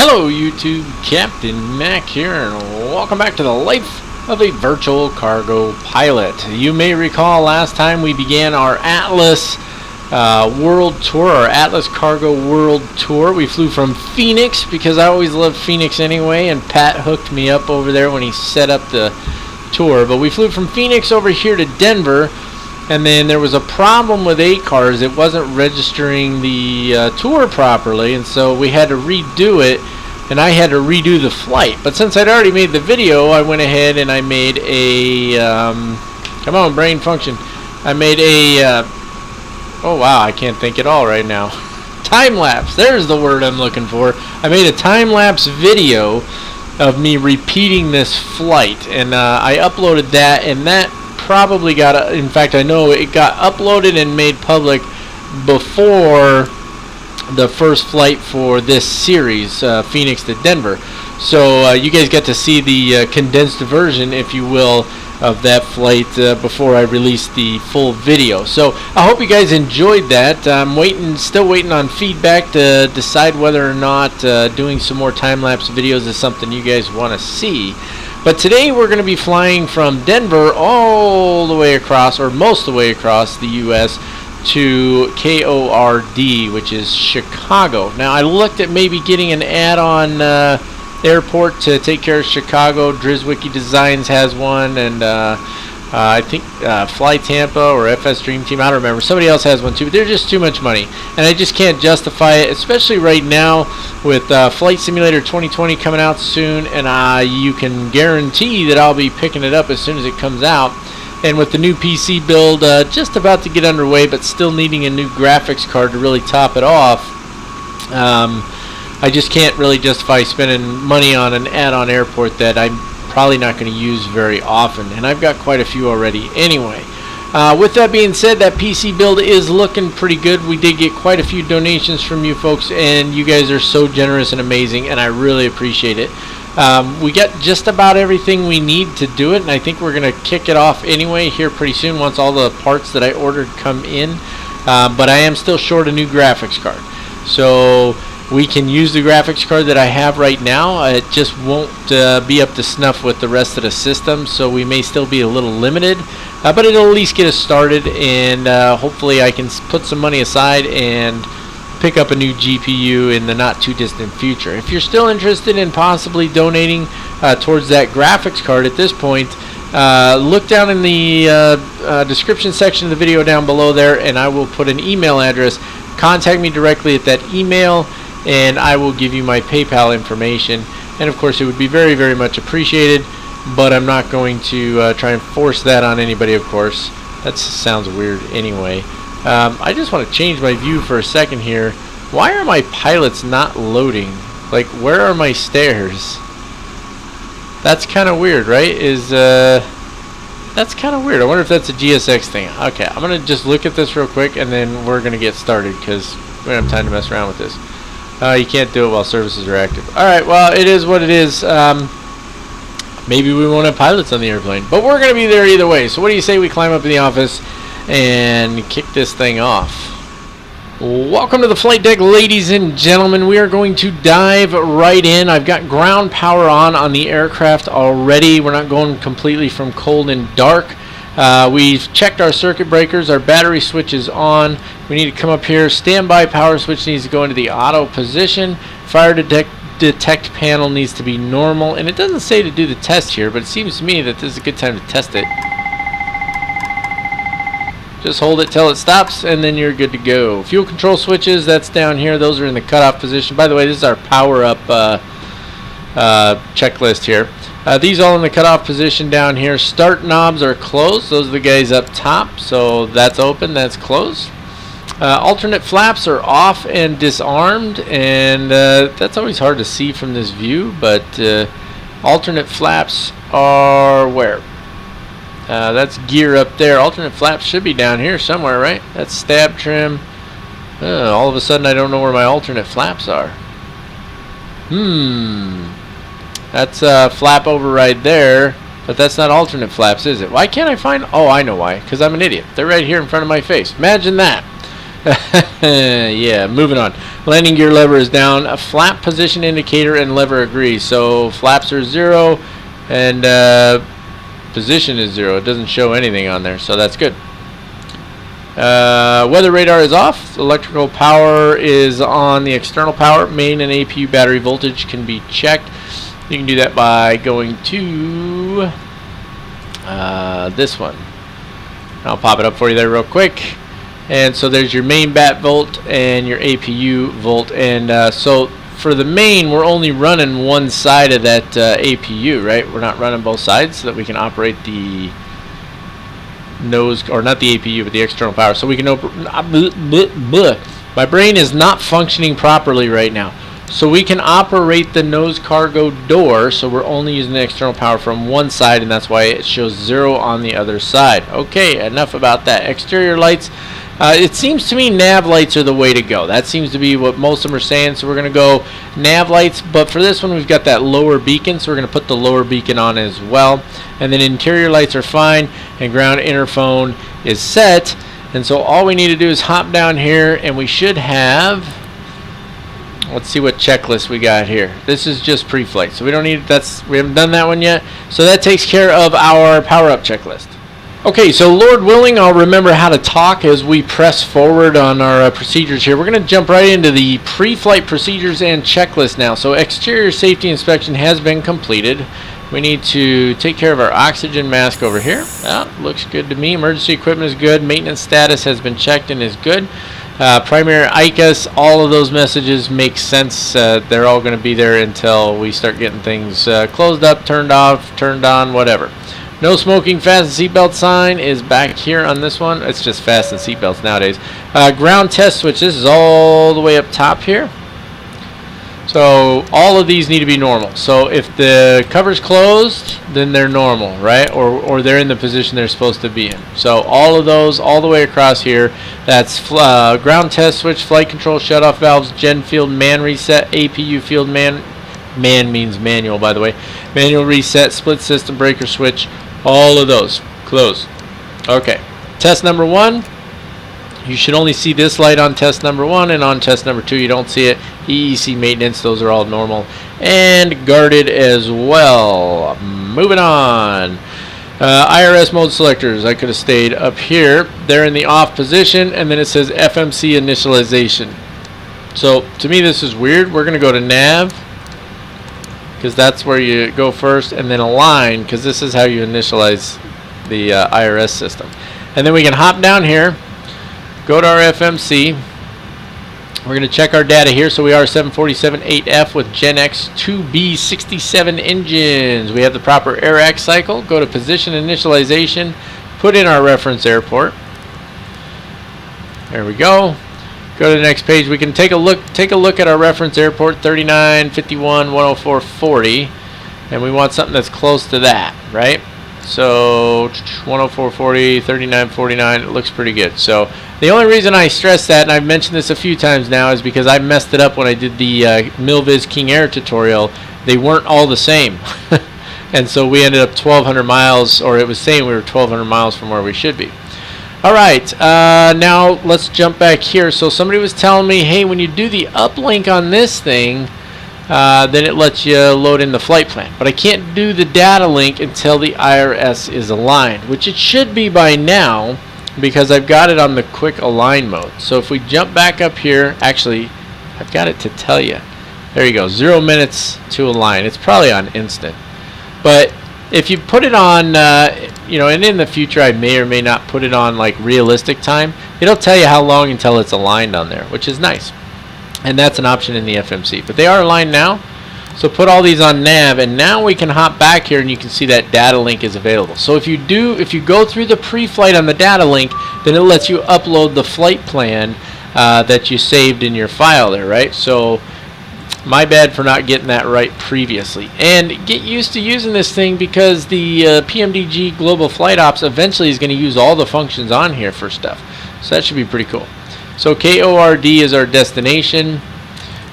Hello YouTube, Captain Mac here, and welcome back to the life of a virtual cargo pilot. You may recall last time we began our Atlas World Tour, our Atlas Cargo World Tour. We flew from Phoenix, because I always loved Phoenix anyway, and Pat hooked me up over there when he set up the tour. But we flew from Phoenix over here to Denver, and then there was a problem with ACARS. It wasn't registering the tour properly, and so we had to redo it, and I had to redo the flight. But since I'd already made the video, I went ahead and I made a come on, brain function. I made a oh wow, I can't think at all right now. Time lapse, there's the word I'm looking for. I made a time lapse video of me repeating this flight, and I uploaded that, and that probably got, in fact I know it got uploaded and made public before the first flight for this series, Phoenix to Denver. So you guys got to see the condensed version, if you will, of that flight before I released the full video. So I hope you guys enjoyed that. I'm still waiting on feedback to decide whether or not doing some more time-lapse videos is something you guys want to see. But today we're going to be flying from Denver all the way across, or most of the way across the U.S. to KORD, which is Chicago. Now I looked at maybe getting an add-on airport to take care of Chicago. Drizzwiki Designs has one, and I think Fly Tampa or FS Dream Team, I don't remember. Somebody else has one too, but they're just too much money, and I just can't justify it, especially right now with Flight Simulator 2020 coming out soon, and you can guarantee that I'll be picking it up as soon as it comes out. And with the new PC build just about to get underway, but still needing a new graphics card to really top it off, I just can't really justify spending money on an add-on airport that I'm probably not going to use very often, and I've got quite a few already anyway. With that being said, that PC build is looking pretty good. We did get quite a few donations from you folks, and you guys are so generous and amazing, and I really appreciate it. We got just about everything we need to do it, and I think we're going to kick it off anyway here pretty soon once all the parts that I ordered come in. But I am still short a new graphics card, so we can use the graphics card that I have right now. It just won't be up to snuff with the rest of the system, so we may still be a little limited, but it'll at least get us started, and hopefully I can put some money aside and pick up a new GPU in the not too distant future. If you're still interested in possibly donating towards that graphics card at this point, look down in the description section of the video down below there, and I will put an email address. Contact me directly at that email, and I will give you my PayPal information. And of course it would be very, very much appreciated, but I'm not going to try and force that on anybody, of course. That sounds weird anyway. I just want to change my view for a second here. Why are my pilots not loading? Like, where are my stairs? That's kind of weird, right? That's kind of weird. I wonder if that's a GSX thing. Okay, I'm going to just look at this real quick, and then we're going to get started, because we don't have time to mess around with this. You can't do it while services are active. Alright, well, it is what it is. Maybe we won't have pilots on the airplane, but we're going to be there either way. So what do you say we climb up in the office and kick this thing off? Welcome to the flight deck, ladies and gentlemen. We are going to dive right in. I've got ground power on the aircraft already. We're not going completely from cold and dark. We've checked our circuit breakers. Our battery switch is on. We need to come up here. Standby power switch needs to go into the auto position. Fire detect panel needs to be normal. And it doesn't say to do the test here, but it seems to me that this is a good time to test it. Just hold it till it stops, and then you're good to go. Fuel control switches, that's down here. Those are in the cutoff position. By the way, this is our power up checklist here. These all in the cutoff position down here. Start knobs are closed. Those are the guys up top. So that's open, that's closed. Alternate flaps are off and disarmed, and that's always hard to see from this view, but alternate flaps are where? That's gear up there. Alternate flaps should be down here somewhere, right? That's stab trim. All of a sudden I don't know where my alternate flaps are. That's flap override there, but that's not alternate flaps, is it? Why can't I find... Oh, I know why. Because I'm an idiot. They're right here in front of my face. Imagine that. Yeah, moving on. Landing gear lever is down. A flap position indicator and lever agrees. So flaps are 0 and position is 0. It doesn't show anything on there, so that's good. Weather radar is off. Electrical power is on the external power. Main and APU battery voltage can be checked. You can do that by going to this one. I'll pop it up for you there real quick. And so there's your main bat volt and your APU volt. And so for the main, we're only running one side of that APU, right? We're not running both sides so that we can operate the nose, or not the APU, but the external power. So we can open. My brain is not functioning properly right now. So we can operate the nose cargo door, so we're only using the external power from one side, and that's why it shows 0 on the other side. Okay, enough about that. Exterior lights. It seems to me nav lights are the way to go. That seems to be what most of them are saying, so we're going to go nav lights. But for this one, we've got that lower beacon, so we're going to put the lower beacon on as well. And then interior lights are fine, and ground interphone is set. And so all we need to do is hop down here, and we should have... Let's see what checklist we got here. This is just pre-flight, so we don't need we haven't done that one yet. So that takes care of our power-up checklist. Okay, so Lord willing, I'll remember how to talk as we press forward on our procedures here. We're going to jump right into the pre-flight procedures and checklist now. So exterior safety inspection has been completed. We need to take care of our oxygen mask over here. Looks good to me. Emergency equipment is good. Maintenance status has been checked and is good. Primary ICAS, all of those messages make sense. They're all going to be there until we start getting things closed up, turned off, turned on, whatever. No smoking, fasten seatbelt sign is back here on this one. It's just fasten seatbelts nowadays. Ground test switch, this is all the way up top here. So all of these need to be normal. So if the cover's closed, then they're normal, right? Or they're in the position they're supposed to be in. So all of those, all the way across here, that's ground test switch, flight control, shutoff valves, gen field, man reset, APU field man means manual, by the way. Manual reset, split system breaker switch, all of those closed. Okay, test number 1. You should only see this light on test number 1, and on test number 2 you don't see it. EEC maintenance, those are all normal and guarded as well. Moving on. IRS mode selectors, I could have stayed up here. They're in the off position, and then it says FMC initialization. So to me this is weird. We're going to go to nav, because that's where you go first, and then align, because this is how you initialize the IRS system. And then we can hop down here, go to our FMC. We're going to check our data here. So we are 747-8F with Gen X 2B67 engines. We have the proper AIRAC cycle. Go to position initialization, put in our reference airport. There we go. Go to the next page. We can take a look at our reference airport, 39, 51, 104, 40, and we want something that's close to that, right? So 104, 40, 39, 49, it looks pretty good. So the only reason I stress that, and I've mentioned this a few times now, is because I messed it up when I did the Milviz King Air tutorial. They weren't all the same. And so we ended up 1,200 miles, or it was saying we were 1,200 miles from where we should be. Alright, now let's jump back here. So somebody was telling me, hey, when you do the uplink on this thing, then it lets you load in the flight plan. But I can't do the data link until the IRS is aligned, which it should be by now, because I've got it on the quick align mode. So if we jump back up here, actually, I've got it to tell you. There you go, 0 minutes to align. It's probably on instant. But if you put it on, and in the future I may or may not put it on like realistic time, it'll tell you how long until it's aligned on there, which is nice. And that's an option in the FMC. But they are aligned now. So put all these on nav, and now we can hop back here and you can see that data link is available. So if you go through the pre-flight on the data link, then it lets you upload the flight plan that you saved in your file there, right? So my bad for not getting that right previously. And get used to using this thing, because the PMDG Global Flight Ops eventually is going to use all the functions on here for stuff. So that should be pretty cool. So KORD is our destination.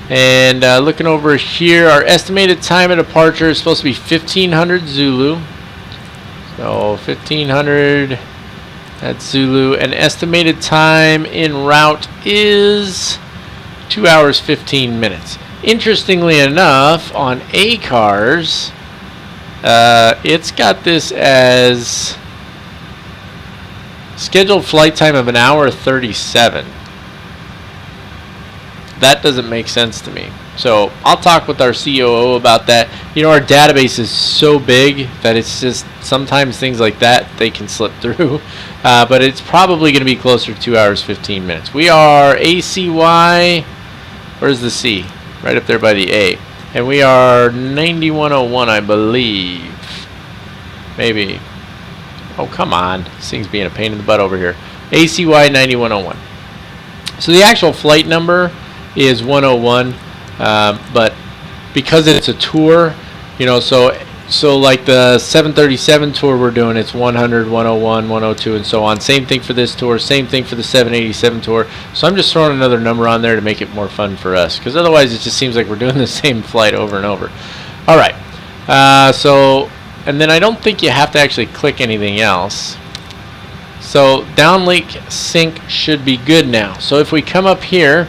And looking over here, our estimated time of departure is supposed to be 1500 Zulu. So 1500 That's Zulu. And estimated time en route is 2 hours 15 minutes. Interestingly enough, on A-Cars, it's got this as scheduled flight time of 1 hour 37. That doesn't make sense to me. So I'll talk with our COO about that. You know, our database is so big that it's just sometimes things like that they can slip through. But it's probably going to be closer to 2 hours 15 minutes. We are ACY. Where's the C? Right up there by the A. And we are 9101, I believe. Maybe. Oh, come on. This thing's being a pain in the butt over here. ACY 9101. So the actual flight number is 101. But because it's a tour, you know, so like the 737 tour we're doing, it's 100, 101, 102, and so on. Same thing for this tour, same thing for the 787 tour. So I'm just throwing another number on there to make it more fun for us, because otherwise it just seems like we're doing the same flight over and over. All right. So, and then I don't think you have to actually click anything else. So downlink sync should be good now. So if we come up here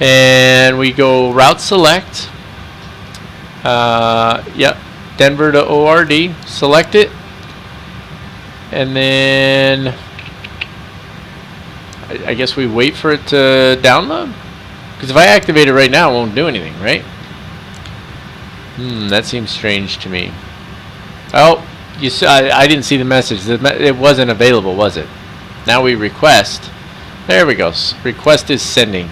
and we go route select, yep, Denver to ORD, select it, and then I guess we wait for it to download, because if I activate it right now it won't do anything, right? That seems strange to me. Oh, you see, I didn't see the message. It wasn't available, was it? Now we request. There we go. Request is sending.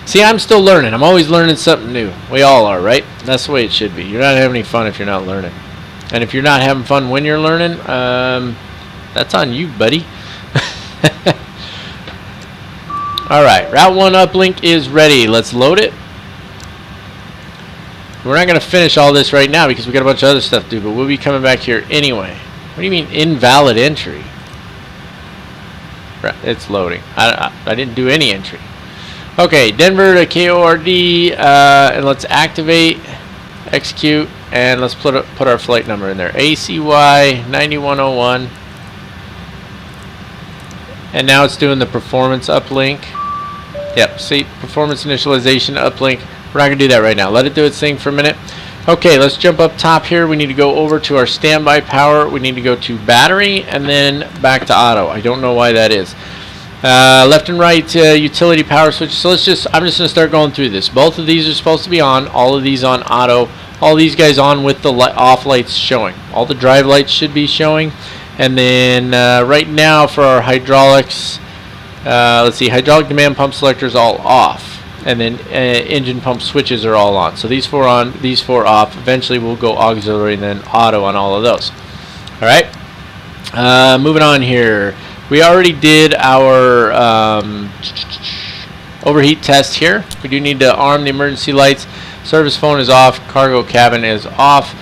See, I'm still learning. I'm always learning something new. We all are, right? That's the way it should be. You're not having any fun if you're not learning. And if you're not having fun when you're learning, that's on you, buddy. Alright, Route 1 uplink is ready. Let's load it. We're not going to finish all this right now because we got a bunch of other stuff to do, but we'll be coming back here anyway. What do you mean invalid entry? Right, it's loading. I didn't do any entry. Okay, Denver to KORD, and let's activate, execute, and let's put our flight number in there. ACY 9101. And now it's doing the performance uplink. Yep, see, performance initialization uplink. We're not going to do that right now. Let it do its thing for a minute. Okay, let's jump up top here. We need to go over to our standby power. We need to go to battery and then back to auto. I don't know why that is. Left and right utility power switch. So I'm just going to start going through this. Both of these are supposed to be on. All of these on auto. All these guys on with the off lights showing. All the drive lights should be showing. And then right now for our hydraulics, let's see, hydraulic demand pump selectors all off. And then engine pump switches are all on. So these four on, these four off. Eventually we'll go auxiliary and then auto on all of those. All right. Moving on here. We already did our overheat test here. We do need to arm the emergency lights. Service phone is off. Cargo cabin is off.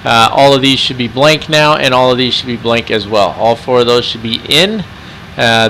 All of these should be blank now, and all of these should be blank as well. All four of those should be in.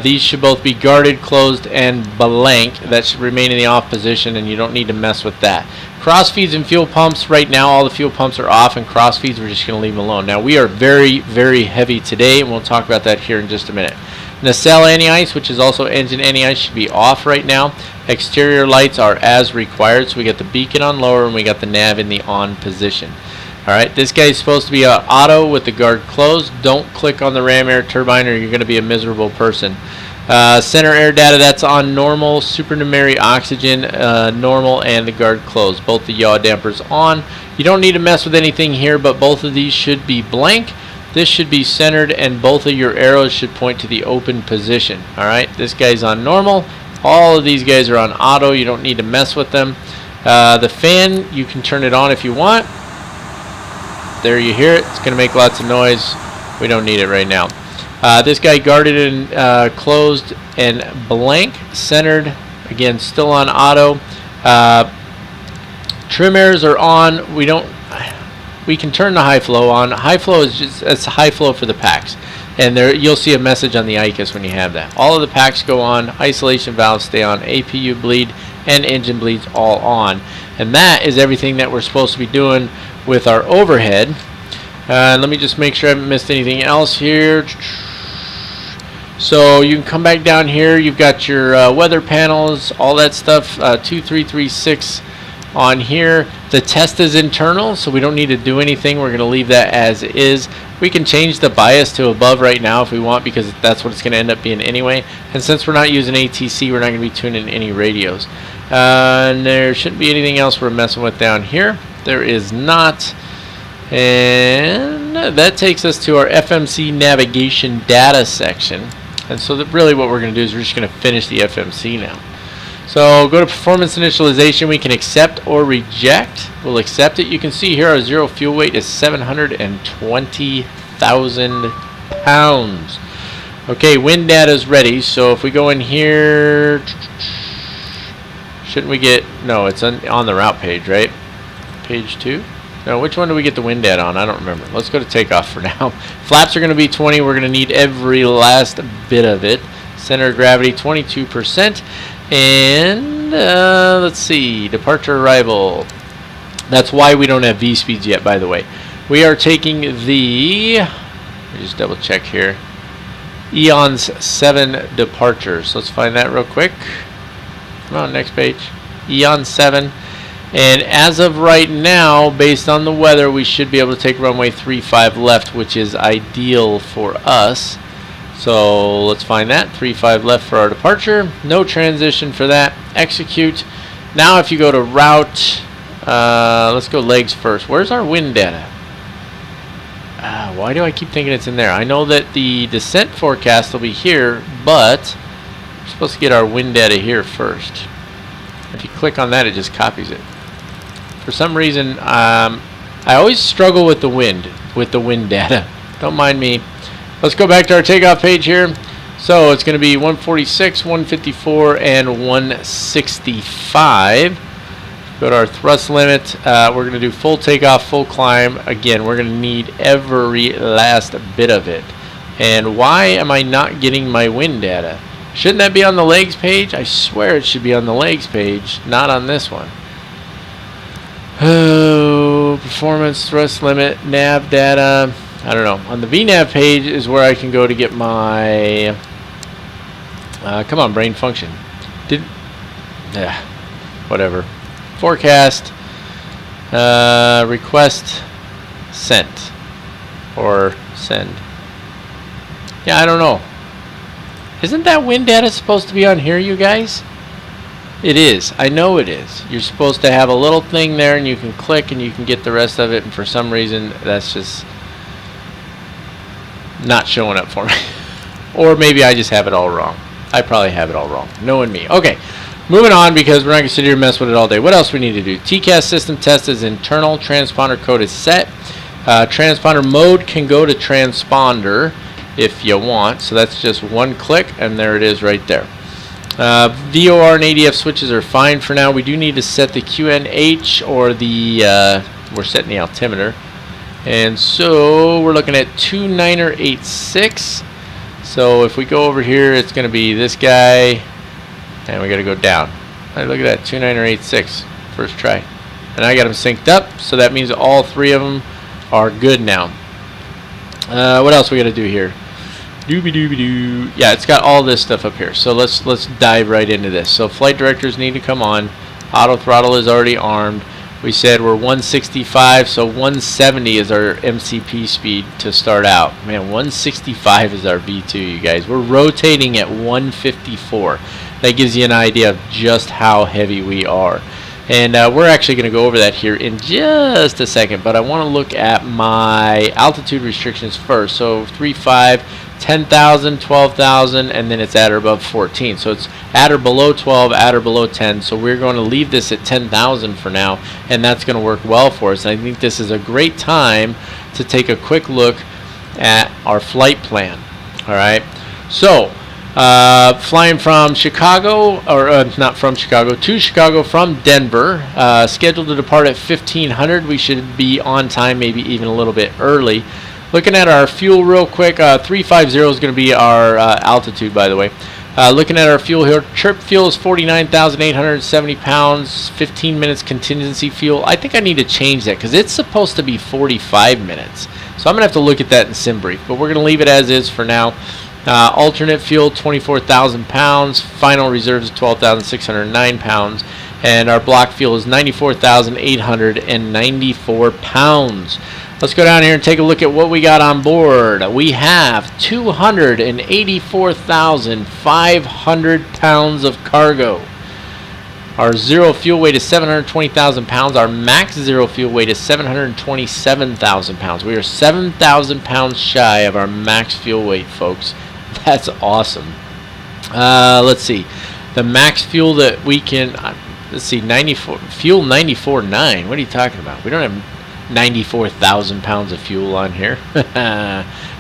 These should both be guarded, closed, and blank. That should remain in the off position, and you don't need to mess with that. Cross feeds and fuel pumps. Right now, all the fuel pumps are off, and cross feeds we're just going to leave them alone. Now, we are very, very heavy today, and we'll talk about that here in just a minute. Nacelle anti-ice, which is also engine anti-ice, should be off right now. Exterior lights are as required, so we got the beacon on lower, and we got the nav in the on position. Alright, this guy is supposed to be auto with the guard closed. Don't click on the ram air turbine or you're going to be a miserable person. Center air data, that's on normal. Supernumerary oxygen, normal, and the guard closed. Both the yaw dampers on. You don't need to mess with anything here, but both of these should be blank. This should be centered, and both of your arrows should point to the open position. Alright, this guy's on normal. All of these guys are on auto. You don't need to mess with them. The fan, you can turn it on if you want. There you hear it. It's going to make lots of noise. We don't need it right now. This guy guarded and closed and blank, centered. Again, still on auto. Trim airs are on. We can turn the high flow on. High flow is just it's high flow for the packs, and there you'll see a message on the ICAS when you have that. All of the packs go on. Isolation valves stay on. APU bleed and engine bleeds all on, and that is everything that we're supposed to be doing with our overhead. Let me just make sure I haven't missed anything else here. So you can come back down here. You've got your weather panels, all that stuff. 2336 on here. The test is internal, so we don't need to do anything. We're going to leave that as is. We can change the bias to above right now if we want, because that's what it's going to end up being anyway. And since we're not using ATC, we're not going to be tuning any radios. And there shouldn't be anything else we're messing with down here. There is not. And that takes us to our FMC navigation data section. And so really what we're going to do is we're just going to finish the FMC now. So go to performance initialization. We can accept or reject. We'll accept it. You can see here our zero fuel weight is 720,000 pounds. Okay, wind data is ready. So if we go in here, shouldn't we get, no, it's on the route page, right? Page 2. No, which one do we get the wind data on? I don't remember. Let's go to takeoff for now. Flaps are going to be 20. We're going to need every last bit of it. Center of gravity 22%. And let's see, departure arrival. That's why we don't have V speeds yet, by the way. We are taking the, let me just double check here, Eons 7 departures. Let's find that real quick. Come on, next page. Eon 7. And as of right now, based on the weather, we should be able to take runway 35 left, which is ideal for us. So let's find that. 35 left for our departure. No transition for that. Execute. Now if you go to route, let's go legs first. Where's our wind data? Why do I keep thinking it's in there? I know that the descent forecast will be here, but we're supposed to get our wind data here first. If you click on that, it just copies it. For some reason, I always struggle with the wind data. Don't mind me. Let's go back to our takeoff page here. So it's going to be 146, 154, and 165. Go to our thrust limit. We're going to do full takeoff, full climb. Again, we're going to need every last bit of it. And why am I not getting my wind data? Shouldn't that be on the legs page? I swear it should be on the legs page, not on this one. Oh, performance, thrust limit, nav data. I don't know. On the VNAV page is where I can go to get my come on, brain function. Whatever. Forecast, request, sent, or send. Yeah, I don't know. Isn't that wind data supposed to be on here, you guys? It is. I know it is. You're supposed to have a little thing there, and you can click, and you can get the rest of it. And for some reason, that's just not showing up for me. Or maybe I just have it all wrong. I probably have it all wrong. Knowing me. Okay, moving on, because we're not going to sit here and mess with it all day. What else we need to do? TCAS system test is internal. Transponder code is set. Transponder mode can go to transponder if you want. So that's just one click, and there it is right there. VOR and ADF switches are fine for now. We do need to set the QNH or the, we're setting the altimeter. And so we're looking at 2986. So if we go over here, it's going to be this guy, and we got to go down. Right, look at that, 2986, first try. And I got them synced up, so that means all three of them are good now. What else we got to do here? Doobie-doobie-doo. Yeah, it's got all this stuff up here. So let's dive right into this. So flight directors need to come on. Auto throttle is already armed. We said we're 165, so 170 is our MCP speed to start out. Man, 165 is our V2, you guys. We're rotating at 154. That gives you an idea of just how heavy we are. And we're actually going to go over that here in just a second, but I want to look at my altitude restrictions first. So 3.5, 10,000, 12,000, and then it's at or above 14. So it's at or below 12, at or below 10. So we're going to leave this at 10,000 for now, and that's going to work well for us. And I think this is a great time to take a quick look at our flight plan. All right. So flying from Chicago, or not from Chicago, to Chicago from Denver, scheduled to depart at 1500. We should be on time, maybe even a little bit early. Looking at our fuel real quick, 350 is going to be our altitude, by the way. Looking at our fuel here, trip fuel is 49,870 pounds, 15 minutes contingency fuel. I think I need to change that because it's supposed to be 45 minutes. So I'm going to have to look at that in SimBrief, but we're going to leave it as is for now. Alternate fuel 24,000 pounds. Final reserves 12,609 pounds. And our block fuel is 94,894 pounds. Let's go down here and take a look at what we got on board. We have 284,500 pounds of cargo. Our zero fuel weight is 720,000 pounds. Our max zero fuel weight is 727,000 pounds. We are 7,000 pounds shy of our max fuel weight, folks. That's awesome. Let's see. The max fuel that we can, let's see, 94 fuel 94.9. What are you talking about? We don't have 94,000 pounds of fuel on here.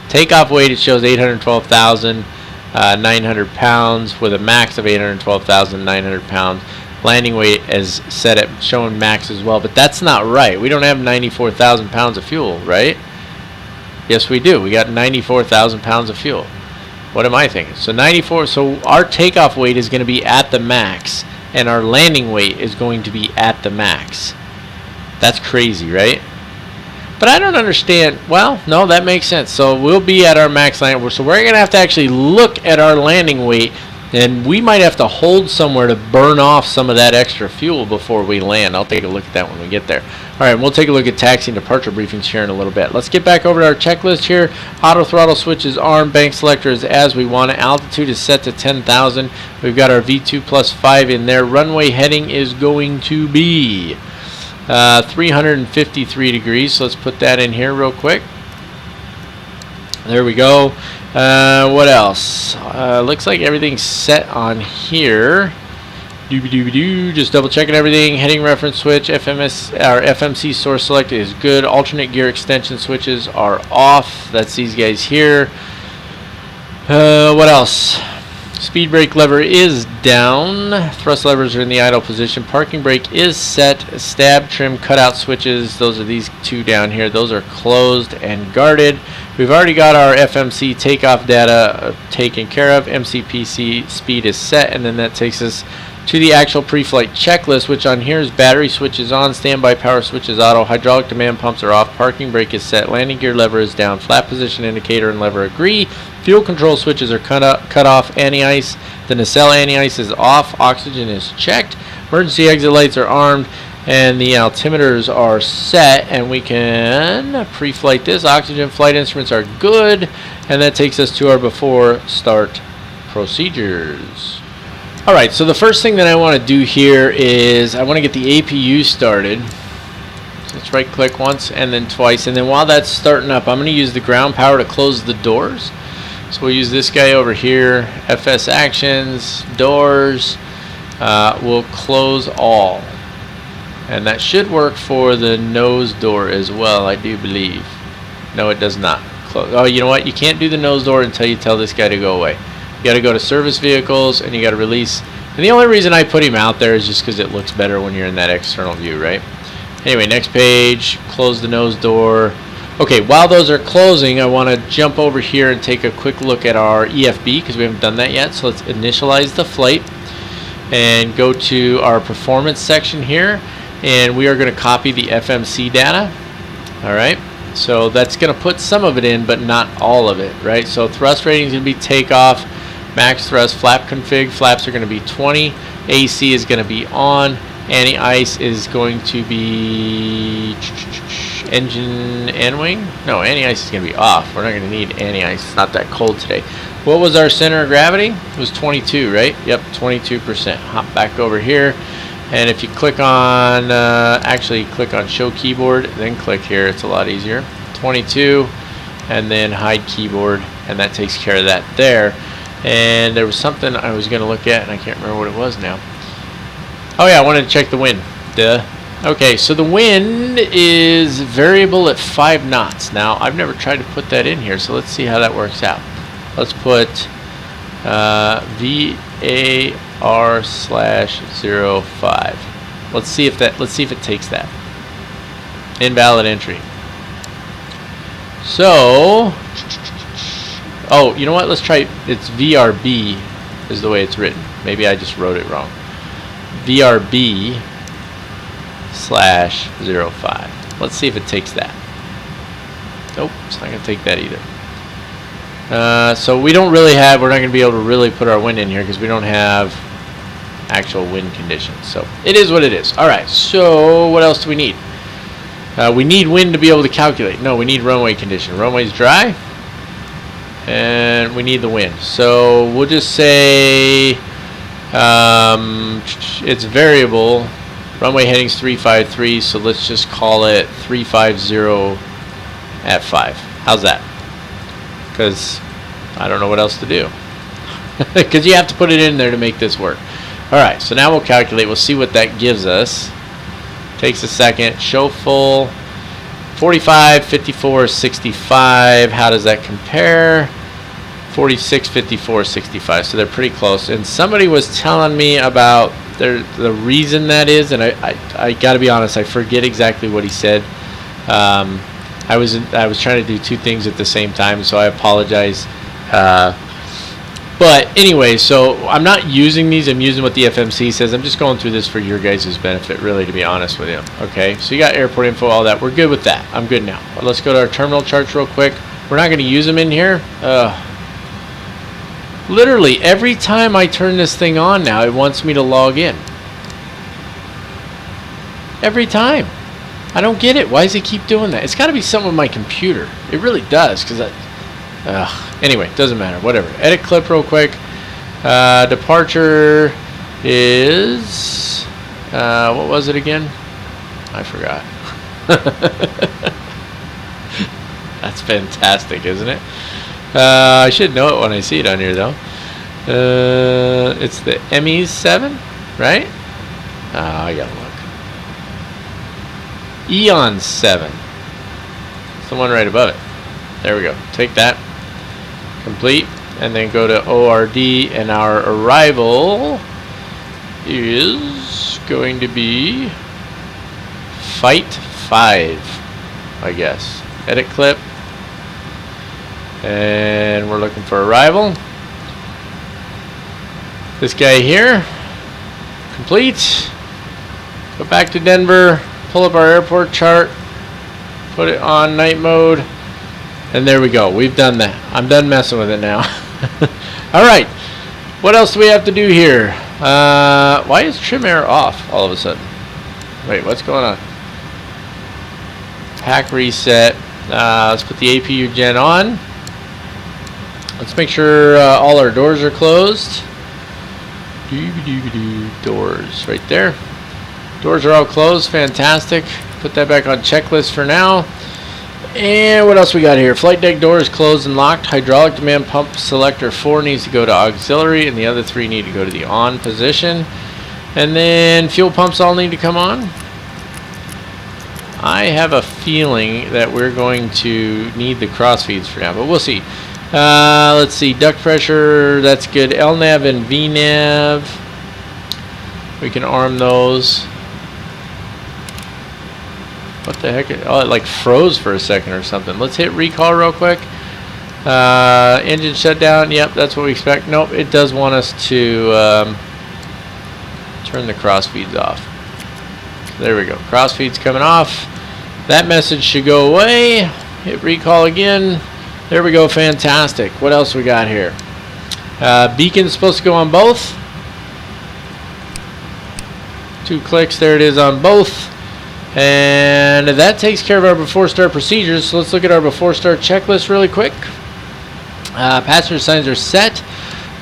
Takeoff weight, it shows 812,900 pounds with a max of 812,900 pounds. Landing weight is set at showing max as well, but that's not right. We don't have 94,000 pounds of fuel, right? Yes, we do. We got 94,000 pounds of fuel. What am I thinking? So 94. So our takeoff weight is going to be at the max, and our landing weight is going to be at the max. That's crazy, right? But I don't understand. Well, no, that makes sense. So we'll be at our max landing. So we're going to have to actually look at our landing weight, and we might have to hold somewhere to burn off some of that extra fuel before we land. I'll take a look at that when we get there. All right, we'll take a look at taxi and departure briefings here in a little bit. Let's get back over to our checklist here. Auto throttle switch is armed. Bank selector is as we want it. Altitude is set to 10,000. We've got our V2+5 in there. Runway heading is going to be 353 degrees. So let's put that in here real quick. There we go. What else? Looks like everything's set on here. Just double checking everything. Heading reference switch, FMC source select is good. Alternate gear extension switches are off. That's these guys here. What else? Speed brake lever is down. Thrust levers are in the idle position. Parking brake is set. Stab trim cutout switches, those are these two down here. Those are closed and guarded. We've already got our FMC takeoff data taken care of. MCPC speed is set, and then that takes us to the actual pre-flight checklist, which on here is battery switch is on, standby power switch is auto, hydraulic demand pumps are off, parking brake is set, landing gear lever is down, flat position indicator and lever agree, fuel control switches are cut off, anti-ice, the nacelle anti-ice is off, oxygen is checked, emergency exit lights are armed, and the altimeters are set, and we can pre-flight this. Oxygen flight instruments are good, and that takes us to our before start procedures. Alright, so the first thing that I want to do here is I want to get the APU started. So let's right click once and then twice, and then while that's starting up, I'm going to use the ground power to close the doors. So we'll use this guy over here, FS actions, doors, we'll close all. And that should work for the nose door as well, I do believe. No, it does not. Close. Oh, you know what? You can't do the nose door until you tell this guy to go away. You got to go to service vehicles and you got to release. And the only reason I put him out there is just because it looks better when you're in that external view, right? Anyway, next page, close the nose door. Okay, while those are closing, I want to jump over here and take a quick look at our EFB because we haven't done that yet. So let's initialize the flight and go to our performance section here. And we are going to copy the FMC data. All right. So that's going to put some of it in, but not all of it, right? So thrust rating is going to be takeoff, max thrust, flap config. Flaps are going to be 20. AC is going to be on. Anti-ice is going to be engine and wing. No, anti-ice is going to be off. We're not going to need anti-ice. It's not that cold today. What was our center of gravity? It was 22, right? Yep, 22%. Hop back over here. And if you click on, actually click on show keyboard, then click here, it's a lot easier. 22, and then hide keyboard, and that takes care of that there. And there was something I was going to look at, and I can't remember what it was now. Oh yeah, I wanted to check the wind. Duh. Okay, so the wind is variable at 5 knots. Now, I've never tried to put that in here, so let's see how that works out. Let's put VAR/05. Let's see if it takes that. Invalid entry. So, oh, you know what? Let's try. It's VRB is the way it's written. Maybe I just wrote it wrong. VRB/05. Let's see if it takes that. Nope, it's not gonna take that either. So we don't really have, we're not going to be able to really put our wind in here because we don't have actual wind conditions. So it is what it is. Alright, so what else do we need? We need wind to be able to calculate. No, we need runway condition. Runway's dry. And we need the wind. So we'll just say it's variable. Runway heading's 353, so let's just call it 350 at 5. How's that? Because I don't know what else to do. Because you have to put it in there to make this work. Alright, so now we'll calculate. We'll see what that gives us. Takes a second. Show full. 45, 54, 65. How does that compare? 46, 54, 65. So they're pretty close. And somebody was telling me about the reason that is, and I got to be honest, I forget exactly what he said. I was trying to do two things at the same time, so I apologize. But anyway, so I'm not using these. I'm using what the FMC says. I'm just going through this for your guys' benefit, really, to be honest with you. Okay, so you got airport info, all that. We're good with that. I'm good now. But let's go to our terminal charts real quick. We're not going to use them in here. Literally, every time I turn this thing on now, it wants me to log in. Every time. I don't get it. Why does it keep doing that? It's got to be something with my computer. It really does, because anyway, doesn't matter. Whatever. Edit clip real quick. Departure is... what was it again? I forgot. That's fantastic, isn't it? I should know it when I see it on here, though. It's the ME7, right? I gotta look. Eon 7. It's the one right above it. There we go. Take that. Complete. And then go to ORD. And our arrival is going to be Fight 5, I guess. Edit clip. And we're looking for arrival. This guy here. Complete. Go back to Denver. Pull up our airport chart. Put it on night mode. And there we go. We've done that. I'm done messing with it now. Alright. What else do we have to do here? Why is trim air off all of a sudden? Wait, what's going on? Pack reset. Let's put the APU gen on. Let's make sure all our doors are closed. Doors right there. Doors are all closed. Fantastic. Put that back on checklist for now. And what else we got here? Flight deck door is closed and locked. Hydraulic demand pump selector 4 needs to go to auxiliary, and the other 3 need to go to the on position. And then fuel pumps all need to come on. I have a feeling that we're going to need the crossfeeds for now, but we'll see. Let's see, duct pressure, that's good. LNAV and VNAV, we can arm those. What the heck? Oh, it like froze for a second or something. Let's hit recall real quick. Engine shutdown, yep, that's what we expect. Nope, it does want us to turn the crossfeeds off. There we go, crossfeeds coming off. That message should go away. Hit recall again. There we go, fantastic. What else we got here? Beacon's supposed to go on both. 2 clicks, there it is on both. And that takes care of our before start procedures. So let's look at our before start checklist really quick. Passenger signs are set.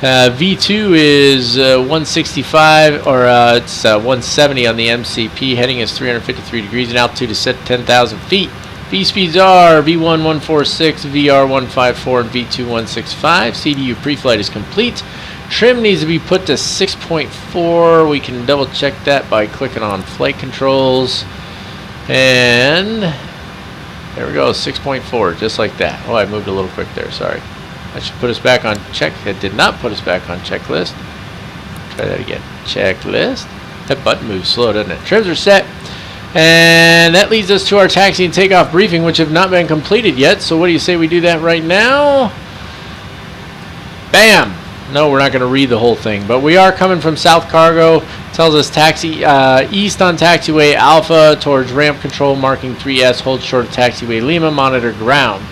V2 is 165, or it's 170 on the MCP. Heading is 353 degrees and altitude is set to 10,000 feet. V speeds are V1 146, VR 154, and V2 165. CDU pre-flight is complete. Trim needs to be put to 6.4. We can double check that by clicking on flight controls. And there we go, 6.4, just like that. Oh, I moved a little quick there, sorry. That should put us back on check. It did not put us back on checklist. Try that again. Checklist. That button moves slow, doesn't it? Trims are set. And that leads us to our taxi and takeoff briefing, which have not been completed yet. So what do you say we do that right now? Bam! No, we're not going to read the whole thing, but we are coming from South Cargo. Tells us taxi east on taxiway Alpha towards ramp control, marking 3S, hold short of taxiway Lima, monitor ground.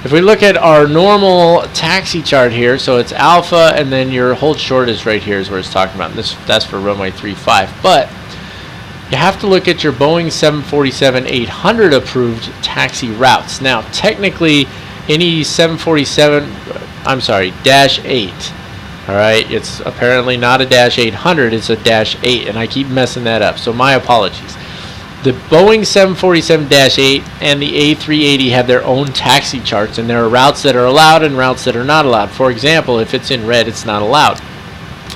If we look at our normal taxi chart here, so it's alpha, and then your hold short is right here is where it's talking about. And that's for runway 35. But you have to look at your Boeing 747-800 approved taxi routes. Now, technically, any 747, I'm sorry, dash 8. All right, it's apparently not a dash 800, it's a dash 8, and I keep messing that up, so my apologies. The Boeing 747-8 and the A380 have their own taxi charts, and there are routes that are allowed and routes that are not allowed. For example, if it's in red, it's not allowed.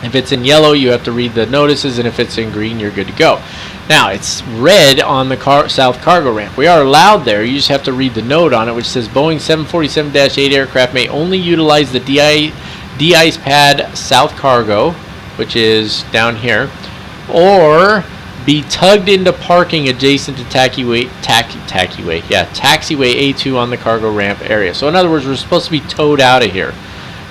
If it's in yellow, you have to read the notices, and if it's in green, you're good to go. Now, it's red on the south cargo ramp. We are allowed there. You just have to read the note on it, which says Boeing 747-8 aircraft may only utilize the de-ice pad south cargo, which is down here, or be tugged into parking adjacent to taxiway A2 on the cargo ramp area. So in other words, we're supposed to be towed out of here.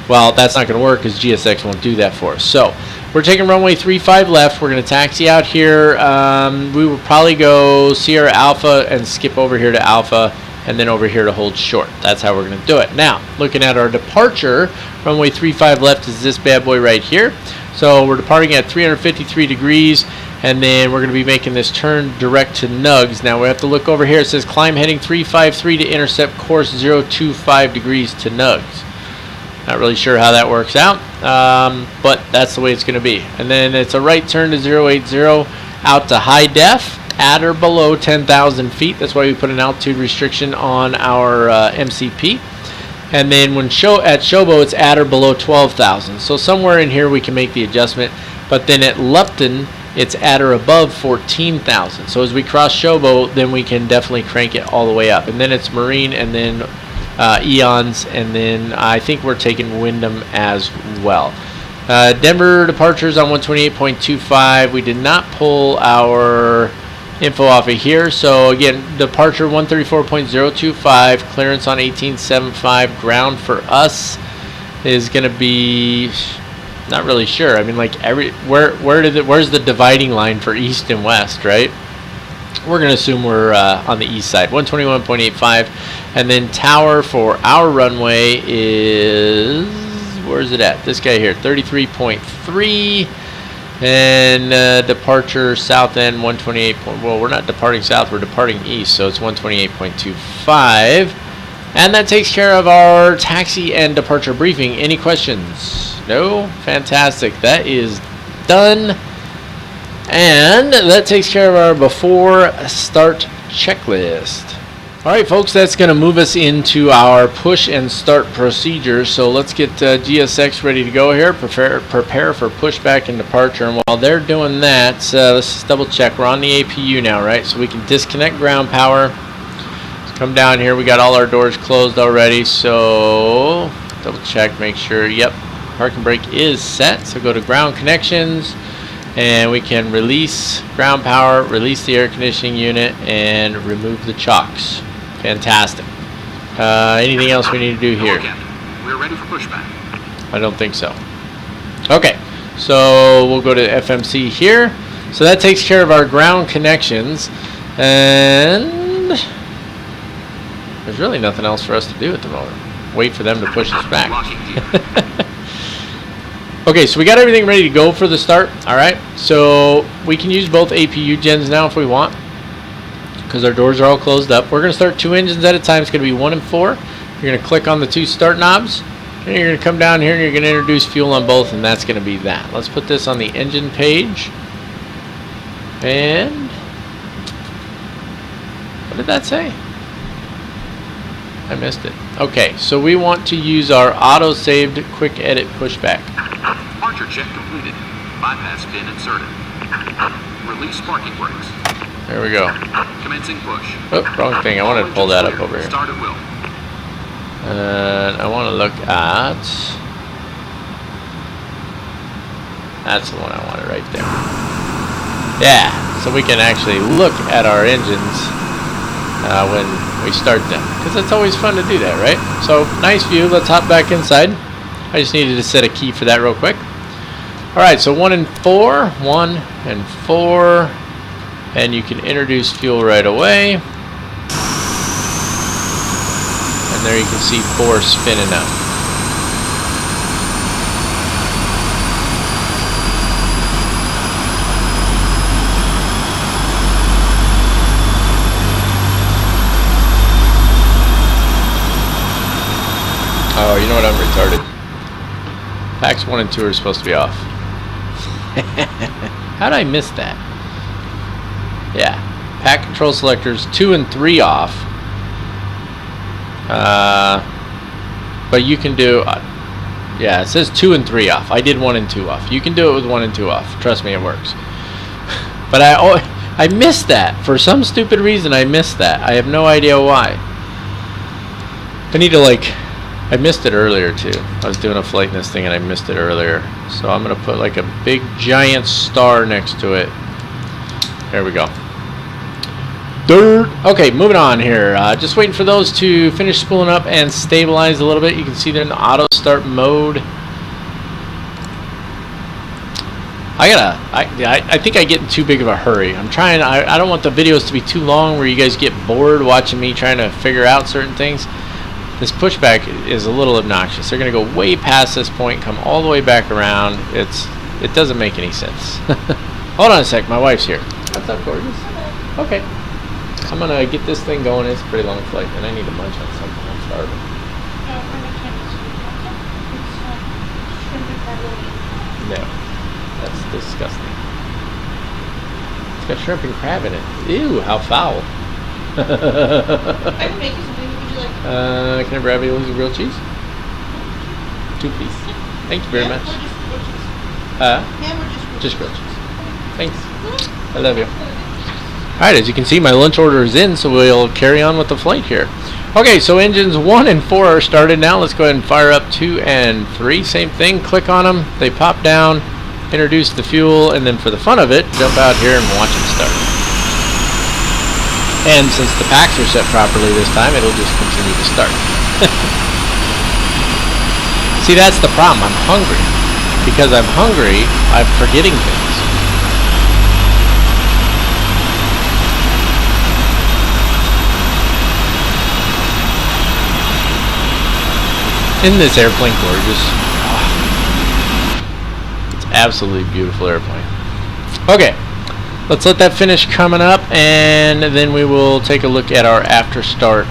Well, that's not going to work because GSX won't do that for us. So we're taking runway 35 left. We're going to taxi out here. We will probably go Sierra Alpha and skip over here to Alpha, and then over here to hold short. That's how we're going to do it. Now, looking at our departure, runway 35 left is this bad boy right here. So we're departing at 353 degrees, and then we're going to be making this turn direct to Nugs. Now we have to look over here. It says climb heading 353 to intercept course 025 degrees to Nugs. Not really sure how that works out, but that's the way it's going to be. And then it's a right turn to 080 out to high def at or below 10,000 feet. That's why we put an altitude restriction on our MCP. And then when at Shobo, it's at or below 12,000. So somewhere in here we can make the adjustment. But then at Lupton, it's at or above 14,000. So as we cross Shobo, then we can definitely crank it all the way up. And then it's Marine, and then Eons, and then I think we're taking Wyndham as well. Denver departures on 128.25. We did not pull our info off of here. So again, departure 134.025, clearance on 18.75. Ground for us is going to be not really sure. I mean, like where's the dividing line for east and west, right? We're going to assume we're on the east side, 121.85, and then tower for our runway is, where's it at? This guy here, 33.3, and departure south end 128. Well, we're not departing south, we're departing east, so it's 128.25, and that takes care of our taxi and departure briefing. Any questions? No? Fantastic. That is done. And that takes care of our before start checklist. Alright folks, that's going to move us into our push and start procedures. So let's get GSX ready to go here. Prepare for pushback and departure. And while they're doing that, let's just double check. We're on the APU now, right? So we can disconnect ground power. Let's come down here. We got all our doors closed already. So double check, make sure, yep, parking brake is set. So go to ground connections. And we can release ground power, release the air conditioning unit, and remove the chocks. Fantastic. Anything else we need to do here? We're ready for pushback. I don't think so. Okay, so we'll go to FMC here. So that takes care of our ground connections. And there's really nothing else for us to do at the moment. Wait for them to push us back. Okay, so we got everything ready to go for the start. Alright, so we can use both APU gens now if we want, because our doors are all closed up. We're going to start 2 engines at a time. It's going to be 1 and 4. You're going to click on the 2 start knobs, and you're going to come down here and you're going to introduce fuel on both, and that's going to be that. Let's put this on the engine page. And what did that say? I missed it. Okay, so we want to use our auto-saved quick edit pushback. Departure check completed. Bypass pin inserted. Release parking brakes. There we go. Commencing push. Oh, wrong thing. I wanted to pull that up over here. Start at will. And I want to look at... That's the one I wanted right there. Yeah, so we can actually look at our engines when we start them, because it's always fun to do that, right? So nice view. Let's hop back inside. I just needed to set a key for that real quick. Alright, so 1 and 4, 1 and 4, and you can introduce fuel right away. And there you can see 4 spinning up. Oh, you know what? I'm retarded. Packs 1 and 2 are supposed to be off. How did I miss that? Yeah. Pack control selectors 2 and 3 off. But you can do... yeah, it says 2 and 3 off. I did 1 and 2 off. You can do it with 1 and 2 off. Trust me, it works. But I missed that. For some stupid reason, I missed that. I have no idea why. I need to, like... I missed it earlier too. I was doing a flight in this thing and I missed it earlier. So I'm gonna put like a big giant star next to it. There we go. Dirt. Okay, moving on here. Just waiting for those to finish spooling up and stabilize a little bit. You can see they're in auto start mode. I think I get in too big of a hurry. I'm trying. I don't want the videos to be too long where you guys get bored watching me trying to figure out certain things. This pushback is a little obnoxious. They're going to go way past this point, come all the way back around. It doesn't make any sense. Hold on a sec, my wife's here. What's up, gorgeous? Okay. I'm going to get this thing going. It's a pretty long flight, and I need to munch on something. I'm starving. No. That's disgusting. It's got shrimp and crab in it. Ew, how foul. I can make you something. Would you like? Can I grab you a grilled cheese? 2 piece. Thank you very much. Just grilled cheese. Thanks. I love you. Alright, as you can see, my lunch order is in, so we'll carry on with the flight here. Okay, so engines 1 and 4 are started now. Let's go ahead and fire up 2 and 3. Same thing. Click on them. They pop down, introduce the fuel, and then for the fun of it, jump out here and watch them start. And since the packs are set properly this time, it'll just continue to start. See, that's the problem. I'm hungry. Because I'm hungry, I'm forgetting things. Isn't this airplane gorgeous? Oh, it's absolutely beautiful airplane. Okay. Let's let that finish coming up, and then we will take a look at our after start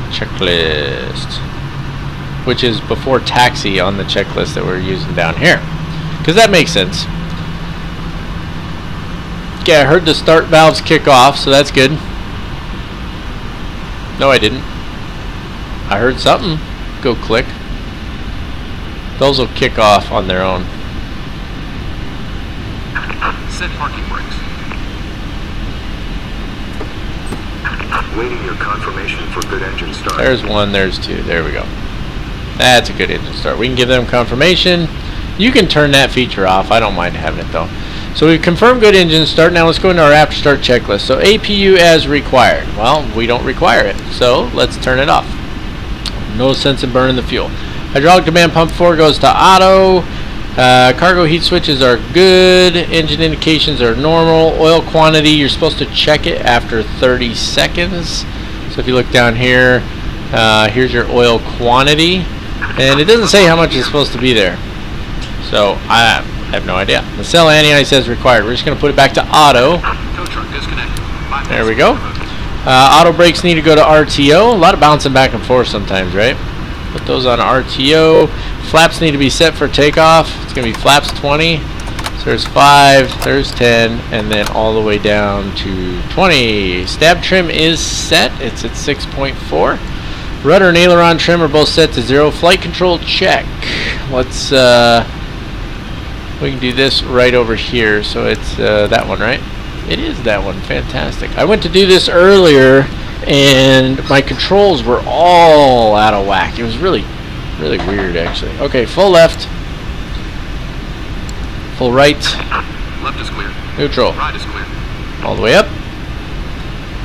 checklist, which is before taxi on the checklist that we're using down here, because that makes sense. Okay, I heard the start valves kick off, so that's good. No, I didn't. I heard something go click. Those will kick off on their own. Set parking brakes. Waiting your confirmation for good engine start. There's 1, there's 2. There we go. That's a good engine start. We can give them confirmation. You can turn that feature off. I don't mind having it though. So we've confirmed good engine start. Now let's go into our after start checklist. So APU as required. Well, we don't require it. So let's turn it off. No sense in burning the fuel. Hydraulic demand pump 4 goes to auto. Cargo heat switches are good. Engine indications are normal. Oil quantity, you're supposed to check it after 30 seconds. So if you look down here, here's your oil quantity. And it doesn't say how much is supposed to be there. So I have no idea. The cell anti-ice says required. We're just going to put it back to auto. Tow truck disconnected. There we go. Auto brakes need to go to RTO. A lot of bouncing back and forth sometimes, right? Put those on RTO. Flaps need to be set for takeoff. It's going to be flaps 20. So there's 5, there's 10, and then all the way down to 20. Stab trim is set. It's at 6.4. Rudder and aileron trim are both set to 0. Flight control check. Let's, we can do this right over here. So it's that one, right? It is that one. Fantastic. I went to do this earlier, and my controls were all out of whack. It was really weird, actually. Okay, full left. Full right. Left is clear. Neutral. Right is clear. All the way up.